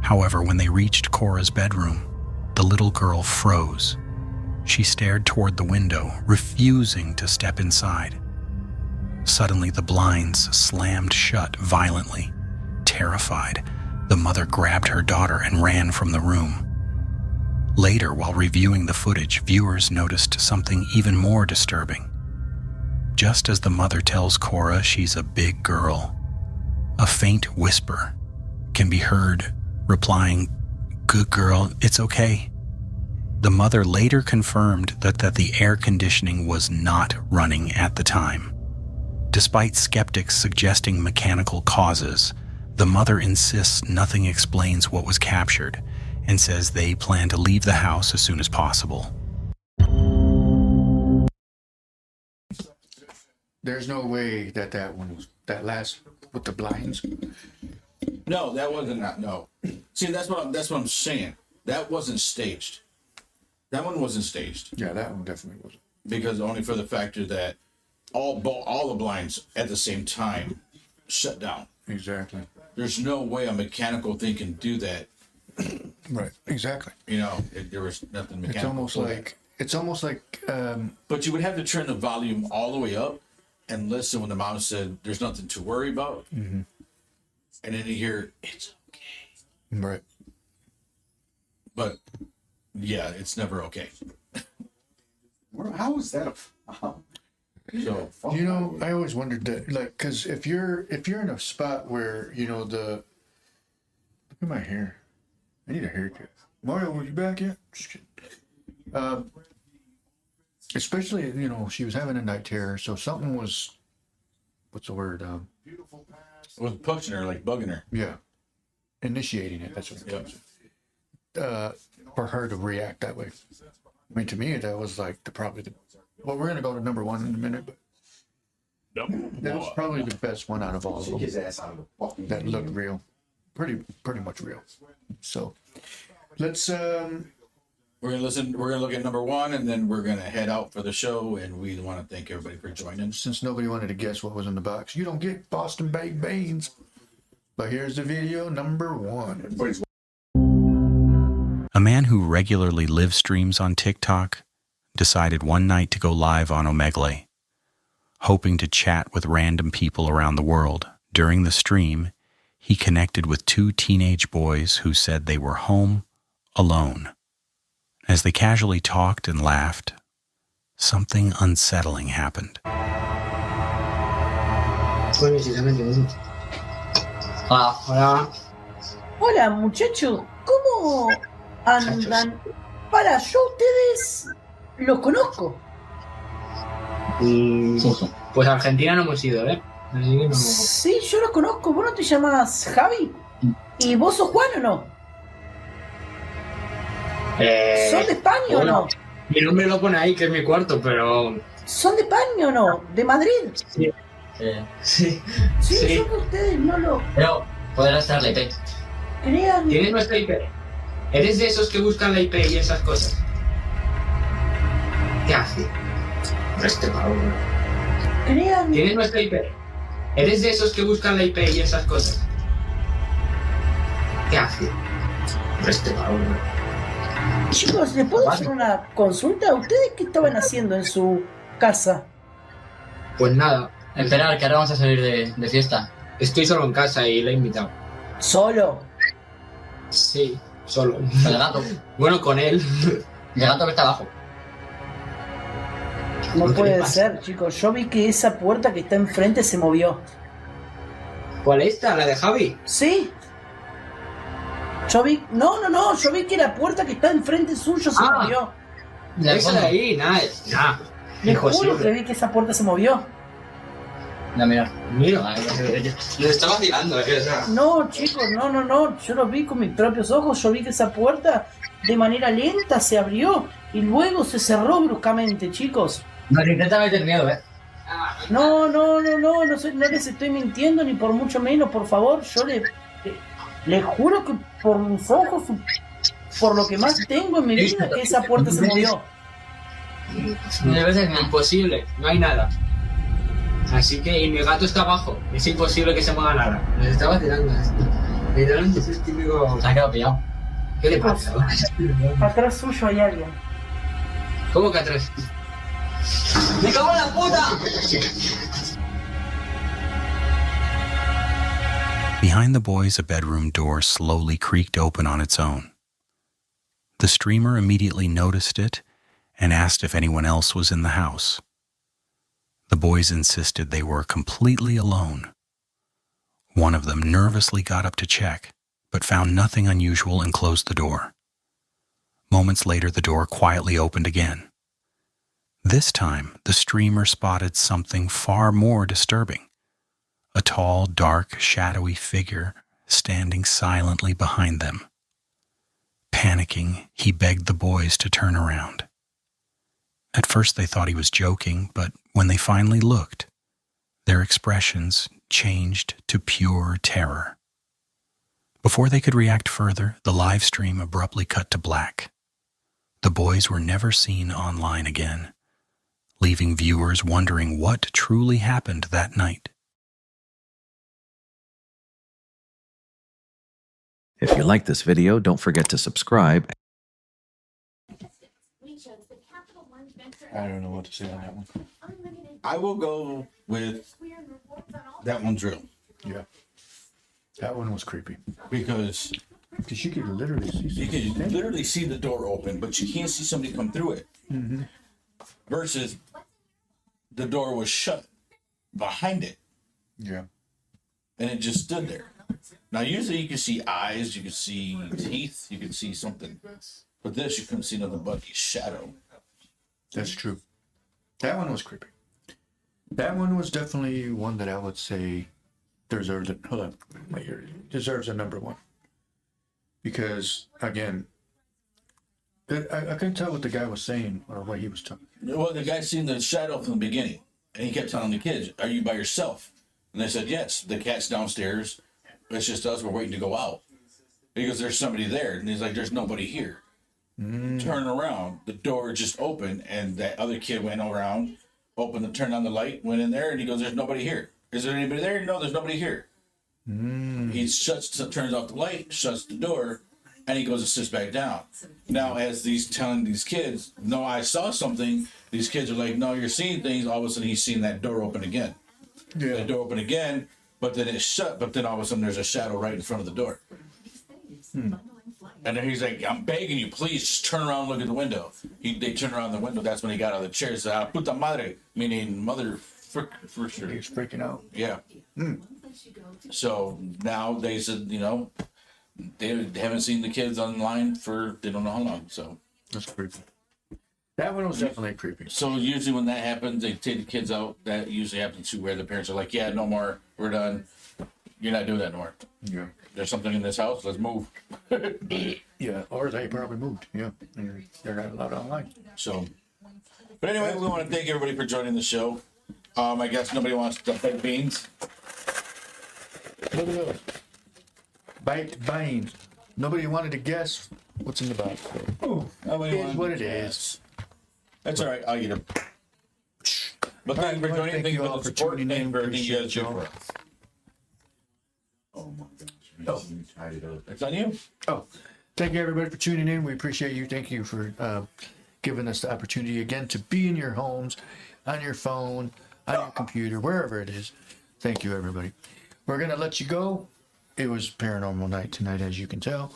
E: However, when they reached Cora's bedroom, the little girl froze. She stared toward the window, refusing to step inside. Suddenly, the blinds slammed shut violently. Terrified, the mother grabbed her daughter and ran from the room. Later, while reviewing the footage, viewers noticed something even more disturbing. Just as the mother tells Cora she's a big girl, a faint whisper can be heard replying, "Good girl, it's okay." The mother later confirmed that the air conditioning was not running at the time. Despite skeptics suggesting mechanical causes, the mother insists nothing explains what was captured, and says they plan to leave the house as soon as possible.
B: There's no way that one was that last with the blinds.
C: No, that wasn't that. No, see, that's what I'm saying. That wasn't staged. That one wasn't staged.
B: Yeah, that one definitely wasn't.
C: Because only for the factor that all the blinds at the same time shut down.
B: Exactly.
C: There's no way a mechanical thing can do that.
B: Right. Exactly.
C: You know, there was nothing mechanical.
B: It's almost like.
C: But you would have to turn the volume all the way up and listen when the mom said, "There's nothing to worry about," and then you hear, "It's okay."
B: Right.
C: But yeah, it's never okay.
D: How is that?
C: So
B: you know, I always wondered that, like, because if you're in a spot where look at my hair, I need a haircut. Mario, were you back yet? Just kidding. Especially she was having a night terror, so something was, what's the word?
C: It was pushing her, like bugging her.
B: Yeah, initiating it. That's what it was. For her to react that way. I mean, to me, that was like well, we're gonna go to number one in a minute, but that was probably the best one out of all of them. That looked real, pretty much real. So let's.
C: We're gonna look at number one, and then we're gonna head out for the show. And we want to thank everybody for joining.
B: Since nobody wanted to guess what was in the box, you don't get Boston baked beans. But here's the video number one.
E: A man who regularly live streams on TikTok decided one night to go live on Omegle, hoping to chat with random people around the world. During the stream, he connected with two teenage boys who said they were home alone. As they casually talked and laughed, something unsettling happened.
O: Hola, muchachos, ¿cómo andan? Para, yo a ustedes los conozco.
P: Pues a Argentina no hemos ido, ¿eh? Así que no...
O: Sí, yo los conozco. ¿Vos no te llamas Javi? ¿Y vos sos Juan o no? ¿Son de España o no?
P: Mi nombre lo pone ahí, que es mi cuarto, pero...
O: ¿Son de España o no? ¿De Madrid?
P: Sí.
O: Sí, son de ustedes, no lo...
P: Pero podrás dar la IP.
O: Crean...
P: ¿Tienes nuestra IP? ¿Eres de esos que buscan la IP y esas cosas? ¿Qué hace?
O: Crean...
P: ¿Tienes nuestra IP? ¿Eres de esos que buscan la IP y esas cosas? ¿Qué hace?
O: Chicos, ¿les puedo hacer una consulta? ¿Ustedes qué estaban haciendo en su casa?
P: Pues nada. Esperar, que ahora vamos a salir de fiesta. Estoy solo en casa y le he invitado.
O: ¿Solo?
P: Sí, solo. ¿El gato? Bueno, con él. El gato que está abajo.
O: No puede ser, chicos. Yo vi que esa puerta que está enfrente se movió.
P: ¿Cuál esta? ¿La de Javi?
O: Sí. Yo vi... No. Yo vi que la puerta que está enfrente suyo se movió.
P: Esa de ahí, nada.
O: Les juro que vi que esa puerta se movió.
P: No, mira. Les estaba vacilando, o sea.
O: No, chicos, no. Yo lo vi con mis propios ojos. Yo vi que esa puerta de manera lenta se abrió y luego se cerró bruscamente, chicos.
P: Nos intenta meter miedo, ¿eh?
O: No les estoy mintiendo ni por mucho menos, por favor. Yo les juro que por mis ojos, por lo que más tengo en mi vida, que esa puerta se movió.
P: De veces es imposible, no hay nada. Así que, y mi gato está abajo, es imposible que se mueva nada. Nos está vacilando esto. Literalmente es típico. Se ha quedado pillado. ¿Qué le pasa?
O: Atrás suyo hay alguien.
P: ¿Cómo que atrás? ¡Me cago en la puta!
E: Behind the boys, a bedroom door slowly creaked open on its own. The streamer immediately noticed it and asked if anyone else was in the house. The boys insisted they were completely alone. One of them nervously got up to check, but found nothing unusual and closed the door. Moments later, the door quietly opened again. This time, the streamer spotted something far more disturbing. A tall, dark, shadowy figure standing silently behind them. Panicking, he begged the boys to turn around. At first they thought he was joking, but when they finally looked, their expressions changed to pure terror. Before they could react further, the live stream abruptly cut to black. The boys were never seen online again, leaving viewers wondering what truly happened that night.
H: If you like this video, don't forget to subscribe.
B: I don't know what to say on that one.
C: I will go with that one's real.
B: Yeah. That one was creepy.
C: Because
B: you could literally see something.
C: You could literally see the door open, but you can't see somebody come through it.
B: Mm-hmm.
C: Versus the door was shut behind it.
B: Yeah.
C: And it just stood there. Now, usually you can see eyes, you can see teeth, you can see something. But this, you couldn't see nothing but a shadow.
B: That's true. That one was creepy. That one was definitely one that I would say deserves it. Hold on. My ear deserves a number one. Because, again, I couldn't tell what the guy was saying or what he was talking.
C: Well, the guy seen the shadow from the beginning. And he kept telling the kids, "Are you by yourself?" And they said, "Yes, the cat's downstairs. It's just us. We're waiting to go out." He goes, "There's somebody there." And he's like, "There's nobody here." Turn around. The door just opened, and that other kid went around, turned on the light, went in there, and he goes, "There's nobody here. Is there anybody there?" "No, there's nobody here." He turns off the light, shuts the door, and he goes and sits back down. Now, as telling these kids, "No, I saw something," these kids are like, "No, you're seeing things." All of a sudden, he's seeing that door open again.
B: Yeah.
C: The door open again, but then it's shut. But then all of a sudden, there's a shadow right in front of the door. And then he's like, "I'm begging you, please just turn around and look at the window." They turn around the window. That's when he got out of the chair. He said, "Puta madre," meaning mother for sure.
B: He was freaking out.
C: Yeah. So now they said, they haven't seen the kids online for they don't know how long. So
B: that's creepy. That one was definitely creepy.
C: So usually when that happens, they take the kids out. That usually happens to where the parents are like, "Yeah, no more. We're done. You're not doing that no more."
B: Yeah.
C: There's something in this house. Let's move.
B: Yeah. Or they probably moved. Yeah. They're not allowed online.
C: So, but anyway, we want to thank everybody for joining the show. I guess nobody wants to baked beans.
B: Look at those. Baked beans. Nobody wanted to guess what's in the box.
C: Nobody
B: It is what it is.
C: That's all right. I'll eat them. But thank you for joining. Thank you all for support. Thank you for everything you guys do for us.
D: Oh my gosh.
C: It's on you.
B: Oh, thank you everybody for tuning in. We appreciate you. Thank you for giving us the opportunity again to be in your homes, on your phone, on your computer, wherever it is. Thank you everybody. We're going to let you go. It was paranormal night tonight, as you can tell.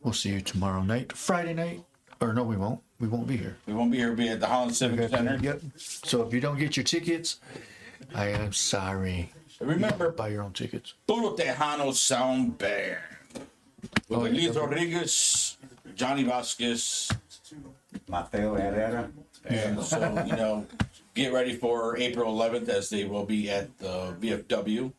B: We'll see you tomorrow night, Friday night. Or no, we won't. We won't be here.
C: We won't be here. We'll be at the Holland Civic Center.
B: Yep. So if you don't get your tickets, I am sorry.
C: Remember,
B: buy your own tickets.
C: Puro Tejano Sound Band. With Elise Rodriguez, Johnny Vasquez,
D: Mateo Herrera.
C: And so, get ready for April 11th as they will be at the VFW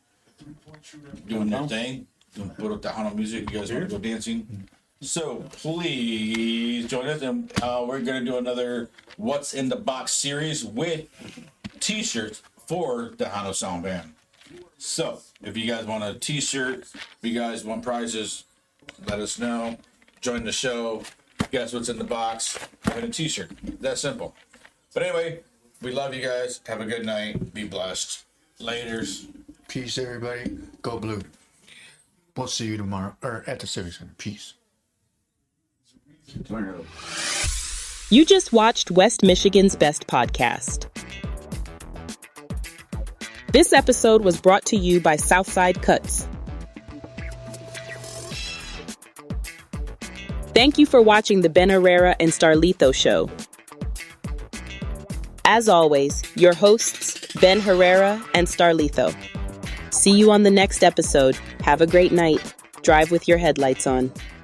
C: doing their thing, doing Puro Tejano music. You guys want to go dancing? So please join us, and we're going to do another What's in the Box series with t-shirts for the Tejano Sound Band. So if you guys want a t-shirt, if you guys want prizes, let us know. Join the show. Guess what's in the box? And a t-shirt. That simple. But anyway, we love you guys. Have a good night. Be blessed. Laters.
B: Peace, everybody. Go blue. We'll see you tomorrow, or at the Civic Center. Peace.
A: You just watched West Michigan's Best Podcast. This episode was brought to you by Southside Cuts. Thank you for watching the Ben Herrera and Starlito show. As always, your hosts, Ben Herrera and Starlito. See you on the next episode. Have a great night. Drive with your headlights on.